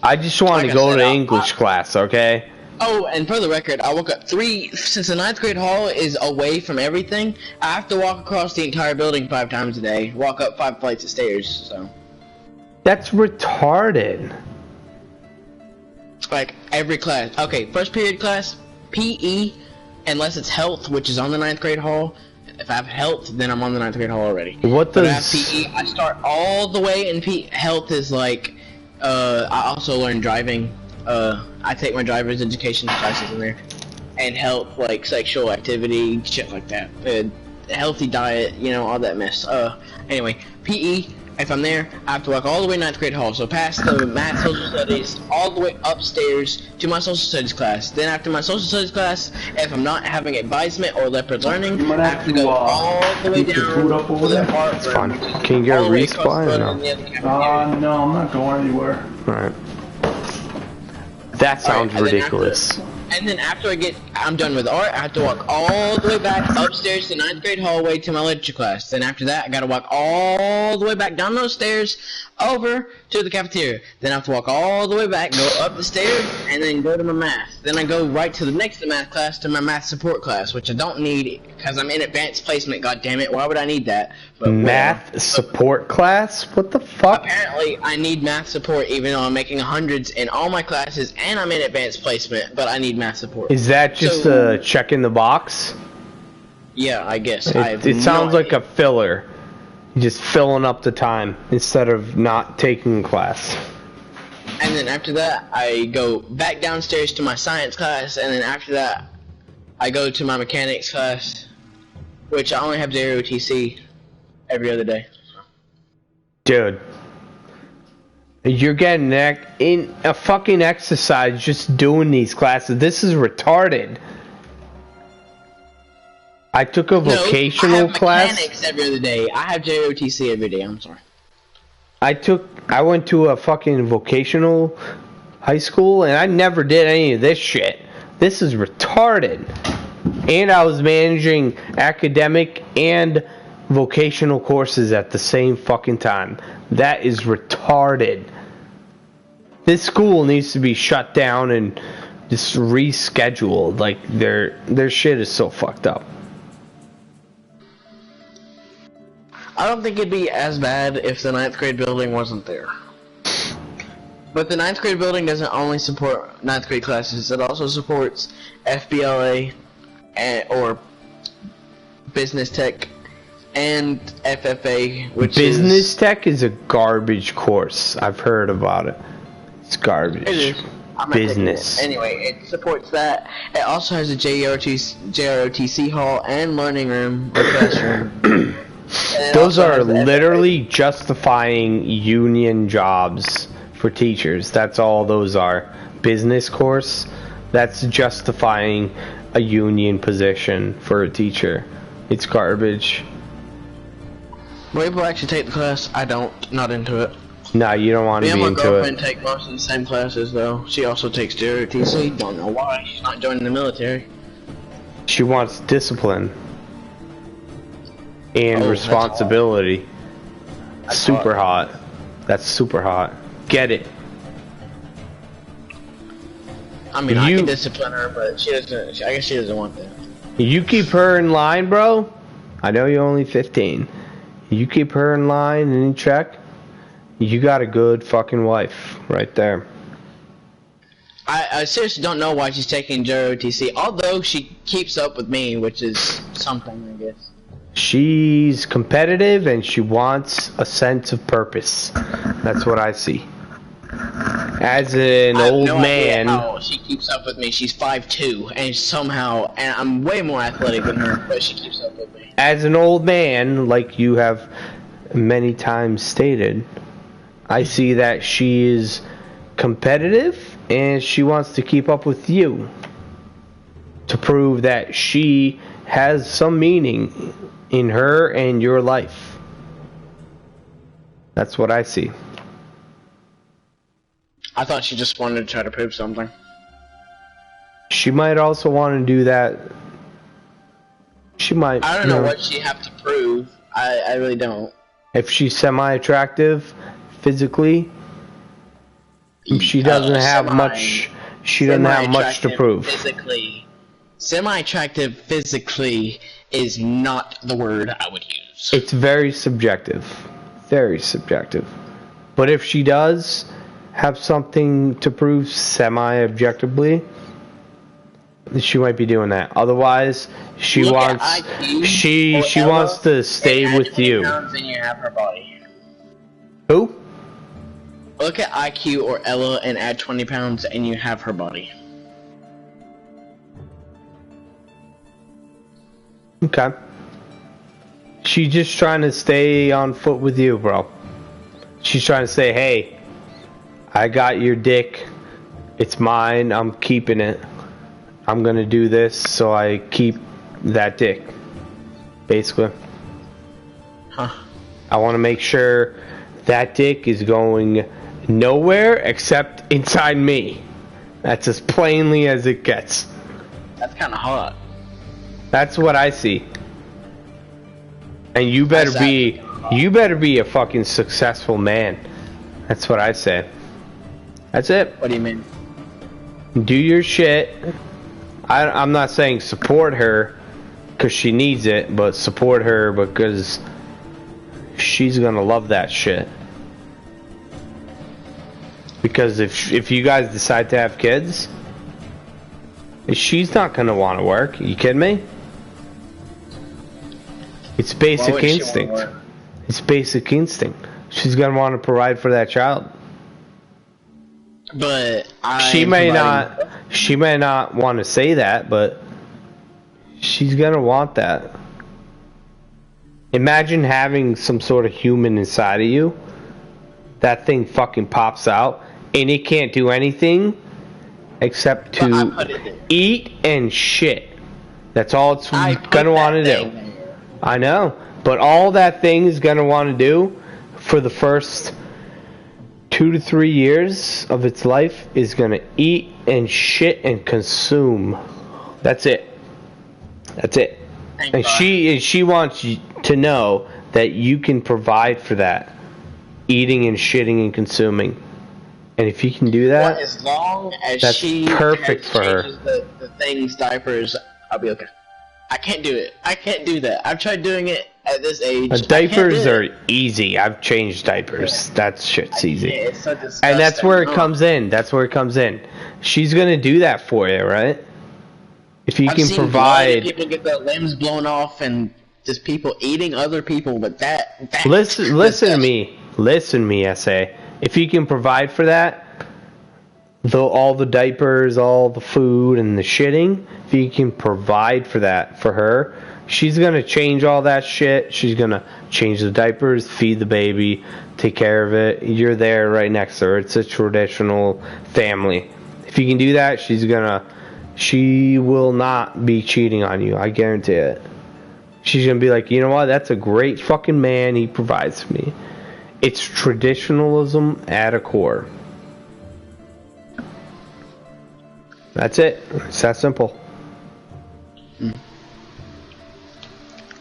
I just want to go to English class, okay? Oh, and for the record, I woke up since the 9th grade hall is away from everything, I have to walk across the entire building 5 times a day, walk up 5 flights of stairs, so. That's retarded. Like, every class. Okay, first period class, PE, unless it's health, which is on the 9th grade hall. If I have health, then I'm on the 9th grade hall already. What But does... if I have PE, I start all the way in PE. Health is like, I also learn driving. I take my driver's education classes in there. And health, like sexual activity, shit like that. Healthy diet, you know, all that mess. Anyway, PE, if I'm there, I have to walk all the way 9th grade hall. So past the math social studies, all the way upstairs to my social studies class. Then after my social studies class, if I'm not having advisement or leopard learning, I have to go all the way down to the art room. It's fine. Can you get a resupply or no? No, I'm not going anywhere. Alright. That sounds ridiculous. And then after I'm done with art, I have to walk all the way back upstairs to 9th grade hallway to my literature class. Then after that, I gotta walk all the way back down those stairs over to the cafeteria. Then I have to walk all the way back, go up the stairs, and then go to my math. Then I go right to the next math class to my math support class, which I don't need because I'm in advanced placement, god damn it. Why would I need that? But math support class? What the fuck? Apparently, I need math support even though I'm making hundreds in all my classes and I'm in advanced placement, but I need math support. Is that just a check in the box? Yeah, I guess. It sounds like a filler. Just filling up the time instead of not taking class. And then after that, I go back downstairs to my science class, and then after that, I go to my mechanics class, which I only have JROTC every other day. Dude. You're getting in a fucking exercise just doing these classes. This is retarded. I took a vocational class. I have mechanics every other day. I have JROTC every day. I'm sorry. I went to a fucking vocational high school and I never did any of this shit. This is retarded. And I was managing academic and vocational courses at the same fucking time. That is retarded. This school needs to be shut down and just rescheduled. Like their shit is so fucked up. I don't think it'd be as bad if the 9th grade building wasn't there. But the 9th grade building doesn't only support 9th grade classes, it also supports FBLA or Business Tech and FFA, which Business Tech is a garbage course. I've heard about it. It's garbage. It is. Business. Anyway, it supports that. It also has a JROTC hall and learning room or classroom. Those are literally justifying union jobs for teachers. That's all those are. Business course, that's justifying a union position for a teacher. It's garbage. Rainbow actually take the class. I don't. Not into it. Nah, you don't want to be Me and my into girlfriend it. take most of the same classes though. She also takes JROTC. Don't know why. She's not joining the military. She wants discipline and Oh, responsibility. That's Super hot. That's super hot. Get it. I mean, I You- can discipline her, but she doesn't. I guess she doesn't want that. You keep her in line, bro. I know you're only 15. You keep her in line and in check. You got a good fucking wife right there. I seriously don't know why she's taking JROTC. Although she keeps up with me, which is something, I guess. She's competitive and she wants a sense of purpose. That's what I see. As an I have old no idea man, how she keeps up with me. She's 5'2", and somehow, and I'm way more athletic than her, but she keeps up with me. as an old man, like you have many times stated, I see that she is competitive and she wants to keep up with you to prove that she has some meaning in her and your life. That's what I see. I thought she just wanted to try to prove something. She might also want to do that. She might. I don't know what she have to prove. I really don't. If she's semi-attractive physically, she doesn't have much. She doesn't have much to prove. Physically, semi-attractive physically is not the word I would use. It's very subjective. Very subjective. But if she does have something to prove semi-objectively, she might be doing that. Otherwise, she Look wants at IQ she or wants Ella to stay and add with 20 you. pounds and you have her body. Who? Look at IQ or Ella and add 20 pounds and you have her body. Okay. She's just trying to stay on foot with you, bro. She's trying to say, hey, I got your dick. It's mine. I'm keeping it. I'm gonna do this so I keep that dick. Basically. Huh. I want to make sure that dick is going nowhere except inside me. That's as plainly as it gets. That's kind of hot. That's what I see. And you better be a fucking successful man. That's what I say. That's it. What do you mean? Do your shit. I'm not saying support her because she needs it, but support her because she's gonna love that shit. Because if you guys decide to have kids, she's not gonna want to work. You kidding me? It's basic instinct. It's basic instinct. She's gonna want to provide for that child. But She may not want to say that, but she's gonna want that. Imagine having some sort of human inside of you. That thing fucking pops out, and it can't do anything except to eat and shit. That's all it's gonna want to do. I know, but all that thing is gonna want to do for the first 2 to 3 years of its life is gonna eat and shit and consume. That's it. That's it. And she wants you to know that you can provide for that, eating and shitting and consuming. And if you can do that, as long as that's she perfect for her. changes the thing's diapers, I'll be okay. I can't do it. I can't do that. I've tried doing it at this age. Diapers are easy. I've changed diapers. That shit's easy. It's so disgusting. And that's where it comes in. That's where it comes in. She's gonna do that for you, right? If you I've can seen provide. people get their limbs blown off and just people eating other people, but that Listen to me. Listen to me, SA. If you can provide for that, all the diapers, all the food, and the shitting, if you can provide for that for her, she's gonna change all that shit. She's gonna change the diapers, feed the baby, take care of it. You're there right next to her. It's a traditional family. If you can do that, she's gonna she will not be cheating on you. I guarantee it. She's gonna be like, you know what? That's a great fucking man. He provides for me. It's traditionalism at a core. That's it. It's that simple.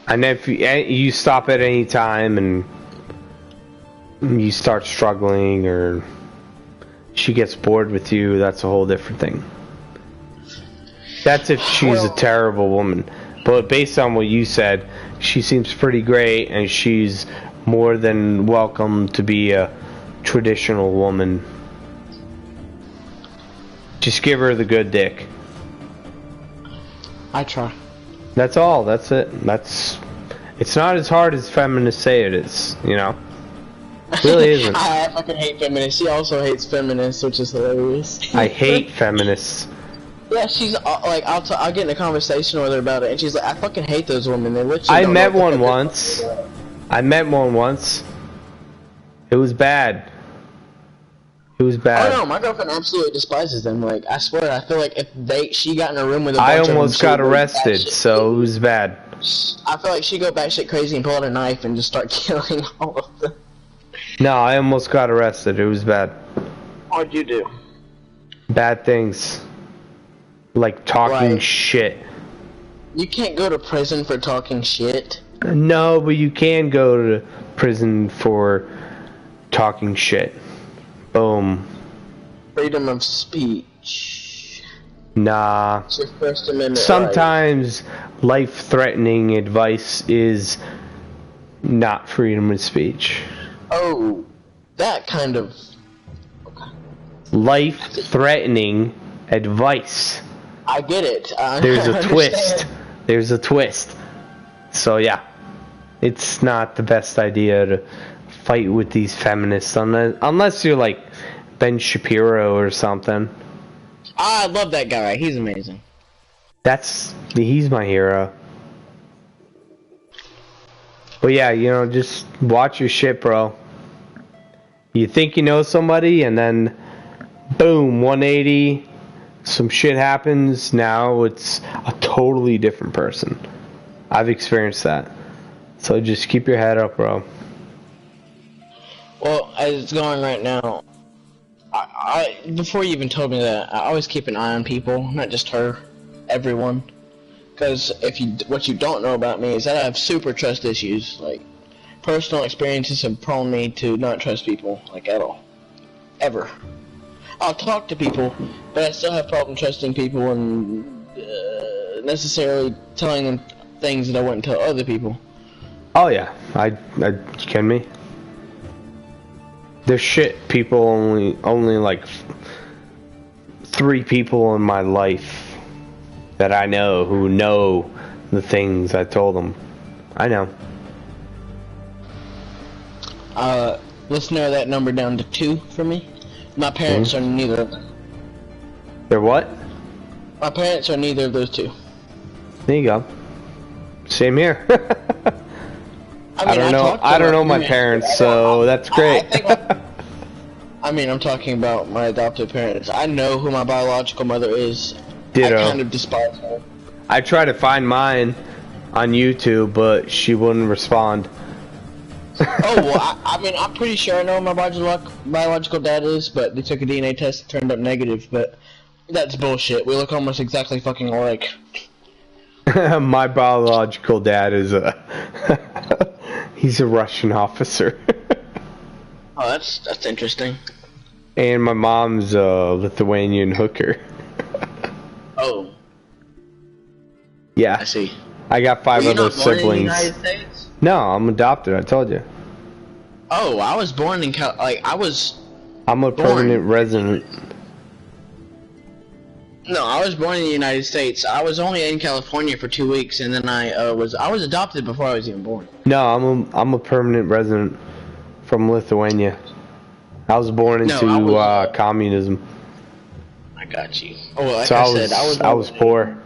And if you stop at any time and you start struggling or she gets bored with you, that's a whole different thing. That's if she's a terrible woman. But based on what you said, she seems pretty great and she's more than welcome to be a traditional woman. Just give her the good dick. I try. That's all. That's it. It's not as hard as feminists say it is, you know? It really isn't. I fucking hate feminists. She also hates feminists, which is hilarious. I hate feminists. Yeah, she's like, I'll get in a conversation with her about it, and she's like, I fucking hate those women. They literally I don't met know what the one fuck once. I met one once. It was bad. It was bad. Oh no, my girlfriend absolutely despises them. Like, I swear, I feel like if she got in a room with a bunch I of them, almost she got would go arrested, batshit so it was bad. I feel like she'd go batshit crazy and pull out a knife and just start killing all of them. No, I almost got arrested. It was bad. What'd you do? Bad things. Like talking Right. shit. You can't go to prison for talking shit. No, but you can go to prison for talking shit. Boom. Freedom of speech. Nah. It's your First Amendment right. Sometimes life-threatening advice is not freedom of speech. Oh, that kind of... Life-threatening advice. I get it. There's a understand. twist. There's a twist. So yeah, it's not the best idea to fight with these feminists unless you're like Ben Shapiro or something. I love that guy. He's amazing. He's my hero. But yeah, you know, just watch your shit, bro. You think you know somebody and then boom, 180, some shit happens, now it's a totally different person. I've experienced that. So just keep your head up, bro. Well, as it's going right now, I before you even told me that, I always keep an eye on people, not just her, everyone. Because what you don't know about me is that I have super trust issues. Like, personal experiences have prompted me to not trust people, like, at all. Ever. I'll talk to people, but I still have problem trusting people and necessarily telling them things that I wouldn't tell other people. Oh yeah, I you kidding me? There's shit people only like 3 people in my life that I know who know the things I told them. I know. Let's narrow that number down to 2 for me. My parents are neither of them. They're what? My parents are neither of those 2. There you go. Same here. I don't know. I don't know my parents, so that's great. I mean, I'm talking about my adoptive parents. I know who my biological mother is. Ditto. I kind of despise her. I tried to find mine on YouTube, but she wouldn't respond. Oh, well, I mean, I'm pretty sure I know who my biological dad is, but they took a DNA test and turned up negative, but that's bullshit. We look almost exactly fucking alike. My biological dad is he's a Russian officer. Oh, that's interesting. And my mom's a Lithuanian hooker. Oh. Yeah. I see. I got 5 other siblings. Born in the United States? No, I'm adopted. I told you. Oh, I was born in I'm a permanent resident. No, I was born in the United States. I was only in California for 2 weeks, and then I was adopted before I was even born. No, I'm a permanent resident from Lithuania. I was born into communism. I got you. Oh, well, like So I was poor.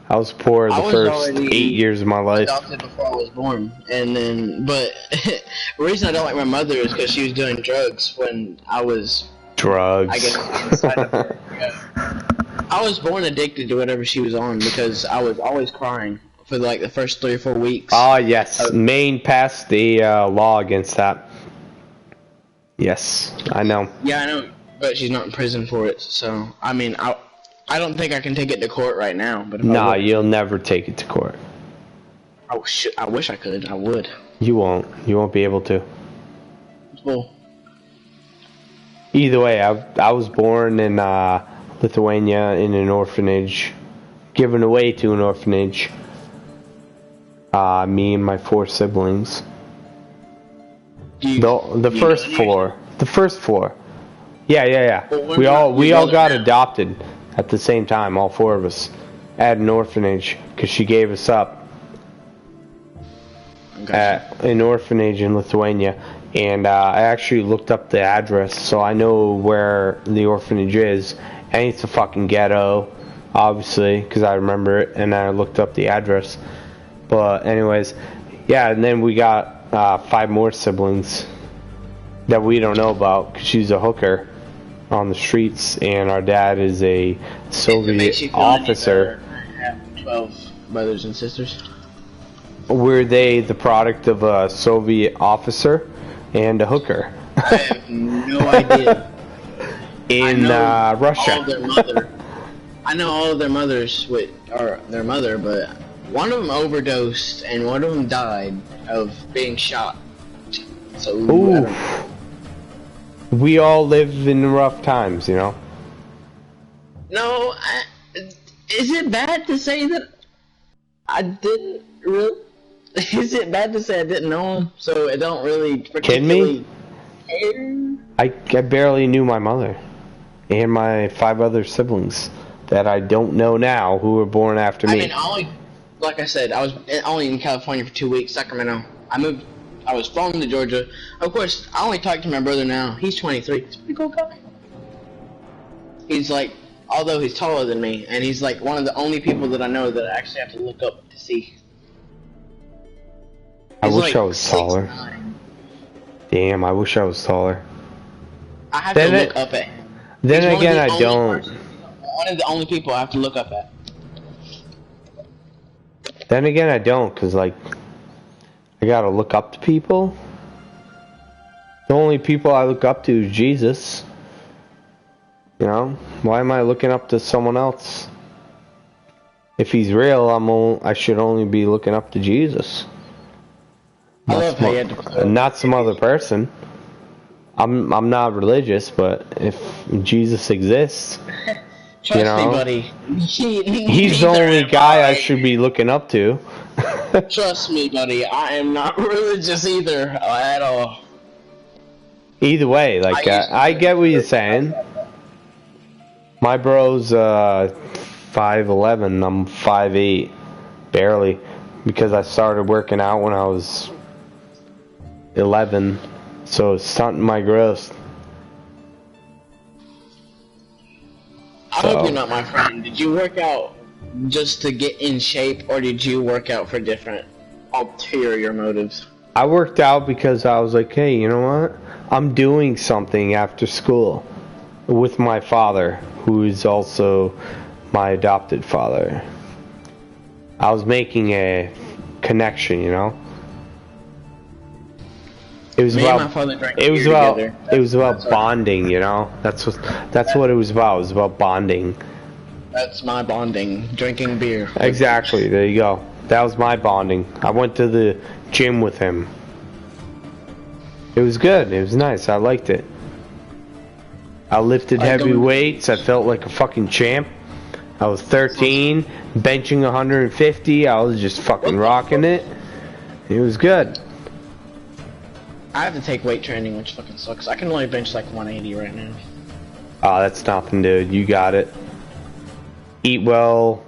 I was poor the first 8 years of my life. Adopted before I was born, and then, but the reason I don't like my mother is because she was doing drugs when I was. Drugs. I guess inside of her. Yeah. I was born addicted to whatever she was on because I was always crying for like the first 3 or 4 weeks. Ah, yes. Maine passed the law against that. Yes, I know. Yeah, I know, but she's not in prison for it. So I mean, I don't think I can take it to court right now. But if Nah, I would, you'll never take it to court. oh shit! I wish I could. I would. You won't. You won't be able to. Well, Either way, I was born in Lithuania in an orphanage, given away to an orphanage. Me and my 4 siblings. The first floor. The first floor. Yeah. Well, We all got adopted at the same time, all 4 of us, at an orphanage because she gave us up at an orphanage in Lithuania. And I actually looked up the address, so I know where the orphanage is. And it's a fucking ghetto, obviously, because I remember it, and I looked up the address. But anyways, yeah, and then we got 5 more siblings that we don't know about, because she's a hooker on the streets, and our dad is a Soviet officer. I have 12 brothers and sisters. Were they the product of a Soviet officer and a hooker? I have no idea. In Russia. All of their mother. I know all of their mothers or their mother, but one of them overdosed and one of them died of being shot. So Ooh. We all live in rough times, you know. No, is it bad to say that I didn't really? Is it bad to say I didn't know him? So I don't really particularly care? I barely knew my mother and my 5 other siblings that I don't know now who were born after me. I mean, like I said, I was only in California for 2 weeks, Sacramento. I was flown to Georgia. Of course, I only talk to my brother now. He's 23. He's a pretty cool guy. He's like, although he's taller than me, and he's like one of the only people that I know that I actually have to look up to see. I wish I was taller. 6'9". Damn, I wish I was taller. I have to look up at him. Then again, I don't. One of the only people I have to look up at. Then again, I don't, because, like, I gotta look up to people. The only people I look up to is Jesus. You know? Why am I looking up to someone else? If he's real, I should only be looking up to Jesus. I love how you had to not some other person. I'm not religious, but if Jesus exists, trust you know, me, buddy. He's the only guy I should be looking up to. Trust me, buddy. I am not religious either at all. Either way, like I get what you're saying. My bro's 5'11", I'm 5'8", barely, because I started working out when I was 11, so it's stunting my growth. I hope you're not my friend. Did you work out just to get in shape, or did you work out for different ulterior motives? I worked out because I was like, hey, you know what? I'm doing something after school with my father, who is also my adopted father. I was making a connection, you know? It was about bonding, you know? That's what it was about. It was about bonding. That's my bonding, drinking beer. Exactly, there you go. That was my bonding. I went to the gym with him. It was good. It was nice. I liked it. I lifted heavy weights. I felt like a fucking champ. I was 13, benching 150. I was just fucking rocking it. It was good. I have to take weight training, which fucking sucks. I can only bench like 180 right now. Oh, that's nothing, dude. You got it. Eat well.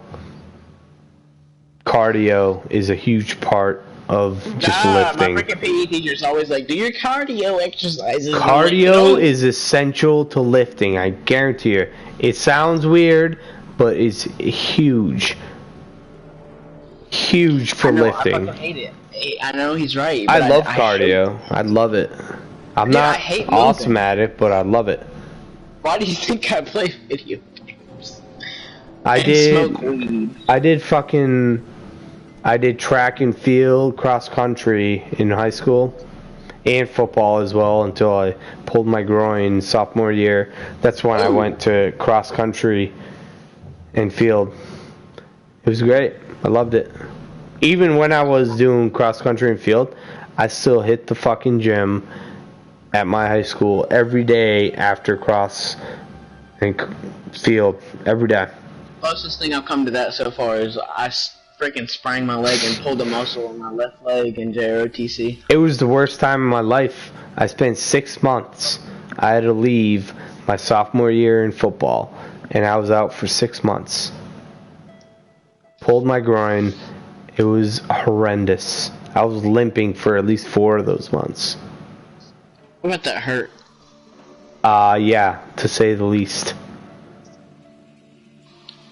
Cardio is a huge part of just lifting. My freaking PE teacher's always like, do your cardio exercises. Cardio is essential to lifting, I guarantee you. It sounds weird, but it's huge. Huge for lifting. I fucking hate it. I know he's right. I love cardio. I love it. I'm not awesome at it, but I love it. Why do you think I play video games? I Smoke weed. I did track and field, cross country in high school, and football as well until I pulled my groin sophomore year. That's when I went to cross country and field. It was great. I loved it. Even when I was doing cross country and field, I still hit the fucking gym at my high school every day after cross and field every day. Closest thing I've come to that so far is I freaking sprained my leg and pulled a muscle in my left leg in JROTC. It was the worst time in my life. I spent 6 months. I had to leave my sophomore year in football, and I was out for 6 months. Pulled my groin. It was horrendous. I was limping for at least 4 of those months. What about that hurt? Yeah, to say the least.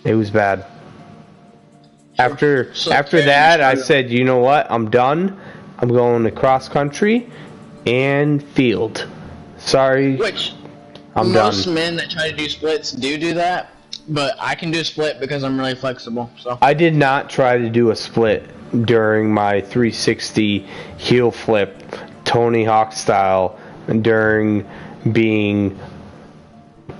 It was bad. After that, I said, you know what? I'm done. I'm going to cross country and field. Sorry, Which I'm done. most men that try to do splits do that, but I can do a split because I'm really flexible. So I did not try to do a split during my 360 heel flip, Tony Hawk style, during being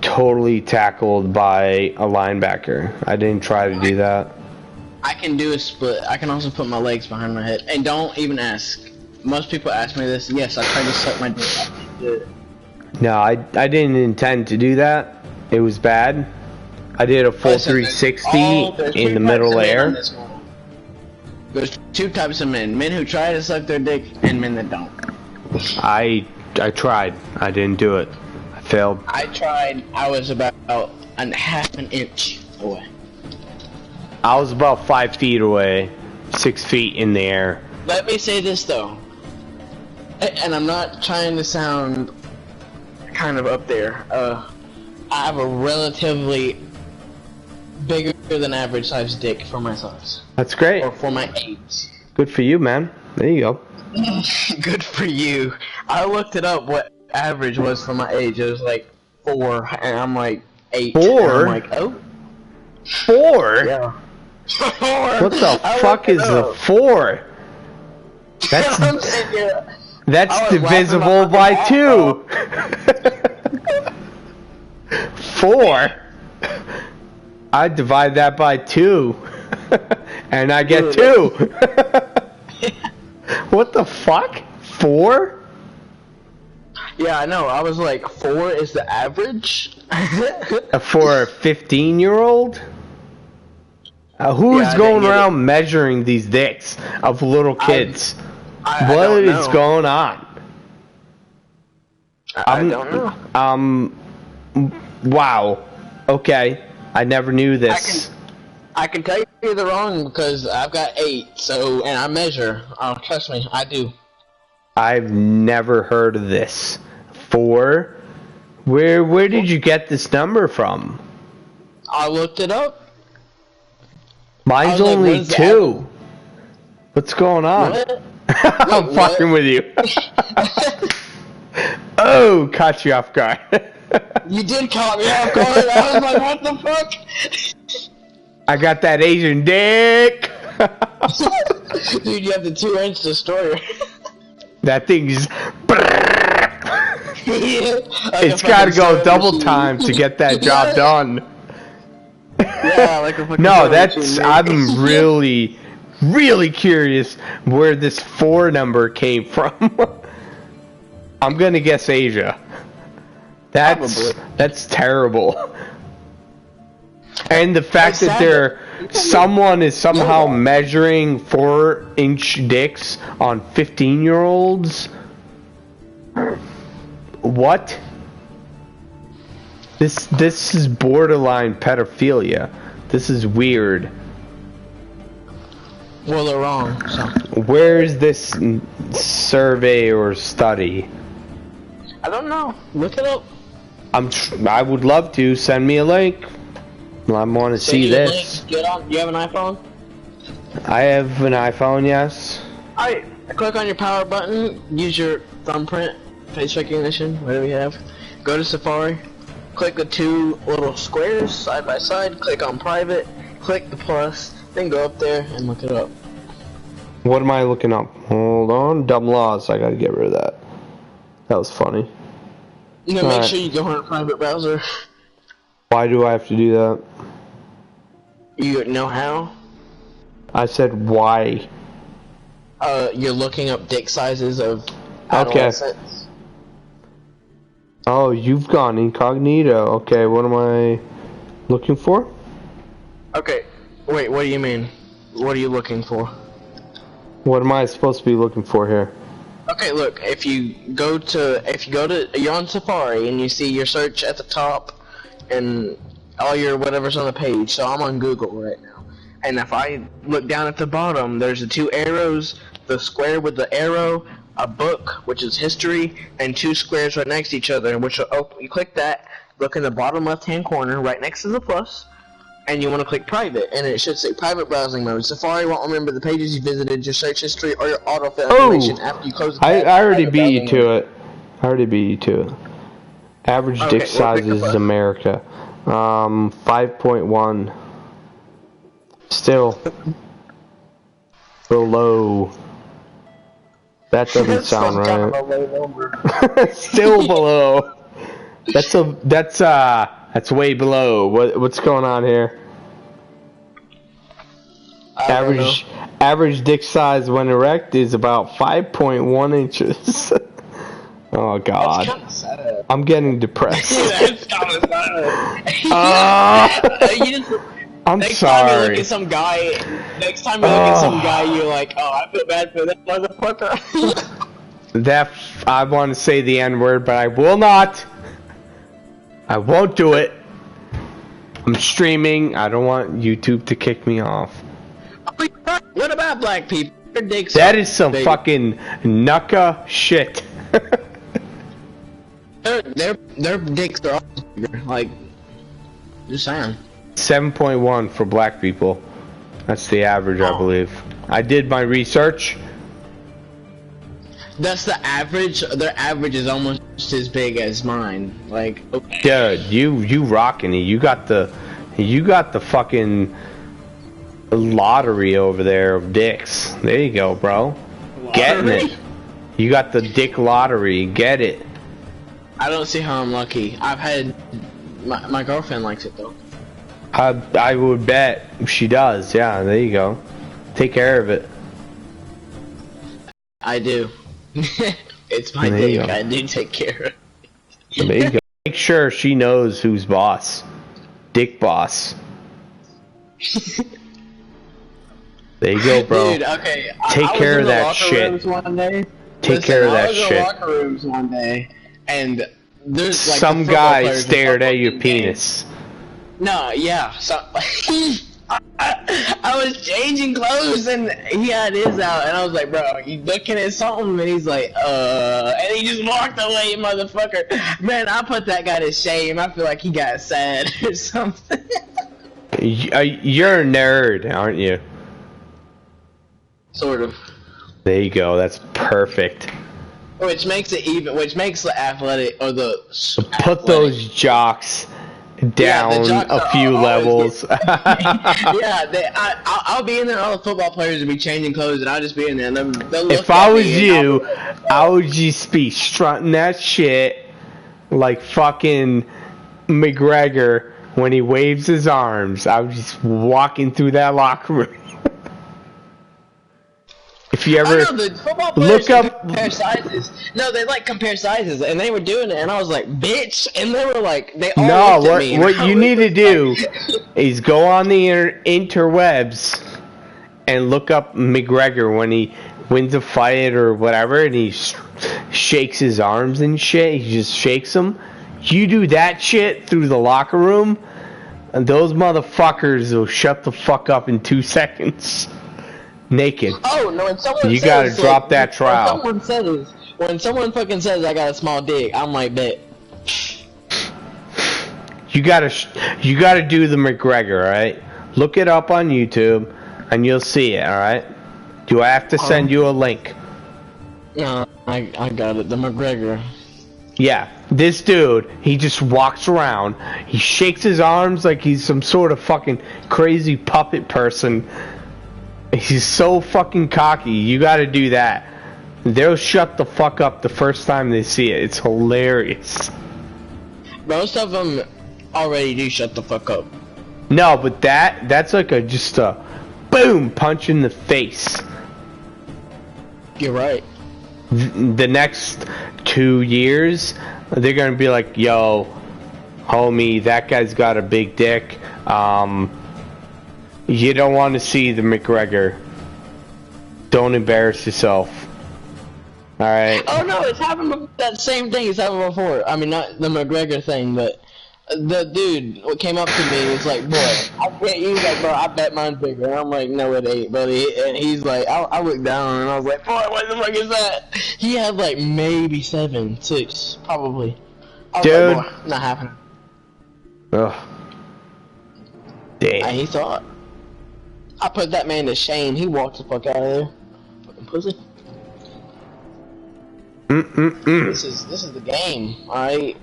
totally tackled by a linebacker. I didn't try to do that. I can do a split. I can also put my legs behind my head. And don't even ask. Most people ask me this. Yes, I tried to suck my dick. No, I didn't intend to do that. It was bad. I did a full Listen, 360 in the middle air. There's 2 types of men. Men who try to suck their dick and men that don't. I tried. I didn't do it. I failed. I tried. I was about a half an inch away. I was about 5 feet away, 6 feet in the air. Let me say this though, and I'm not trying to sound kind of up there. I have a relatively bigger than average size dick for my size. That's great. Or for my age. Good for you, man. There you go. Good for you. I looked it up what average was for my age. It was like 4, and I'm like 8. 4? And I'm like, oh. 4? Yeah. 4. What the fuck is a 4? That's divisible by 2. 4? I divide that by 2. And I get 2. What the fuck? 4? Yeah, I know. I was like, 4 is the average? For a 15-year-old? Who's going around measuring these dicks of little kids? What is going on? I don't know. Wow. Okay. I never knew this. I can tell you the wrong because I've got 8, so, and I measure. Trust me, I do. I've never heard of this. 4? Where did you get this number from? I looked it up. Mine's only 2. What's going on? What? I'm fucking with you. Oh, caught you off guard. You did caught me off guard. I was like, what the fuck? I got that Asian dick. Dude, you have the 2-inch destroyer. That thing's... Like it's gotta go double time to get that job done. Yeah, like a fucking No, that's... I'm really, really curious where this 4 number came from. I'm gonna guess Asia. That's terrible. And the fact that someone is somehow measuring 4-inch dicks on 15-year-olds. What? This is borderline pedophilia. This is weird. Well, they're wrong. So. Where is this survey or study? I don't know. Look it up. I would love to. Send me a link. I want to see this. Do you have an iPhone? I have an iPhone, yes. Alright, click on your power button. Use your thumbprint, face recognition, whatever you have. Go to Safari. click the two little squares side by side, click on private, click the plus, then go up there and look it up. What am I looking up? Hold on. Dumb laws. I gotta get rid of that. That was funny. You know, make sure you go on a private browser. Why do I have to do that? You know how? I said why. You're looking up dick sizes of adolescents. Oh, you've gone incognito. Okay, what am I looking for? Okay, wait, what do you mean? What are you looking for? What am I supposed to be looking for here? Okay, look, if you go to, you're on Safari and you see your search at the top and all your whatever's on the page. So I'm on Google right now. And if I look down at the bottom, there's the two arrows, the square with the arrow, a book, which is history, and two squares right next to each other, which will open. You click that, look in the bottom left-hand corner, right next to the plus, and you want to click private, and it should say private browsing mode. Safari won't remember the pages you visited, your search history, or your autofill information after you close the tab. I already beat you to it. I already beat you to it. Average dick sizes is America. 5.1. Still below. That doesn't sound right. Kind of a low number. Still below. That's way below. What's going on here? Average dick size when erect is about 5.1 inches. Oh God. That's kind of sad. I'm getting depressed. That's kind of sad. I'm next sorry. Time you look at some guy, you're like, oh, I feel bad for that motherfucker. I want to say the N-word, but I will not. I won't do it. I'm streaming. I don't want YouTube to kick me off. What about black people? Their dicks That is some fucking nucka shit. their dicks are all bigger. Like, just saying. 7.1 for black people. That's the average, I believe. I did my research. That's the average. Their average is almost as big as mine. Like, okay. Dude, you rocking it. You got the fucking lottery over there of dicks. There you go, bro. Lottery? Getting it. You got the dick lottery. Get it. I don't see how I'm lucky. I've had my girlfriend likes it though. I would bet she does. Yeah, there you go. Take care of it. I do. It's my dick. I do take care of it. There you go. Make sure she knows who's boss. Dick boss. There you go, bro. Dude, okay. Take care of that shit. Take care of that shit. I was in locker rooms one day, and there's like some guy stared at your penis. No, yeah. So I was changing clothes and he had his out, and I was like, bro, you looking at something? And he's like, and he just walked away, motherfucker. Man, I put that guy to shame. I feel like he got sad or something. You're a nerd, aren't you? Sort of. There you go. That's perfect. Which makes it even. Which makes the athletic or the. Put those jocks down a few levels. Yeah, I'll be in there. All the football players will be changing clothes, and I'll just be in there. And they'll look if I was you, I would just be strutting that shit like fucking McGregor when he waves his arms. I was just walking through that locker room. If you ever the football players look up compare sizes. No, they like compare sizes, and they were doing it, and I was like, "Bitch!" And they were like, "They all looked at me." What you need to do is go on the interwebs and look up McGregor when he wins a fight or whatever, and he shakes his arms and shit. He just shakes them. You do that shit through the locker room, and those motherfuckers will shut the fuck up in 2 seconds. Naked. Oh no! When someone you gotta drop that trowel. When someone fucking says I got a small dick, I'm like, bet. You gotta do the McGregor, alright? Look it up on YouTube, and you'll see it, alright? Do I have to send you a link? No, I got it. The McGregor. Yeah, This dude, he just walks around. He shakes his arms like he's some sort of fucking crazy puppet person. He's so fucking cocky. You gotta do that. They'll shut the fuck up the first time they see it. It's hilarious. Most of them already do shut the fuck up. No, but that's like just a boom punch in the face. You're right. The next 2 years, they're gonna be like, yo, homie, that guy's got a big dick. You don't want to see the McGregor. Don't embarrass yourself. Alright? Oh no, it's happened. That same thing has happened before. I mean, not the McGregor thing, but the dude came up to me and was like, boy, I bet you, like, bro, I bet mine's bigger. And I'm like, no, it ain't, buddy. And he's like, I looked down and I was like, boy, what the fuck is that? He had like maybe 7, 6, probably. I was dude. like, boy, not happening. Ugh. Damn. And he thought. I put that man to shame. He walked the fuck out of there. Fucking pussy. This is the game, alright?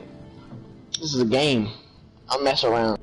This is a game. I'll mess around.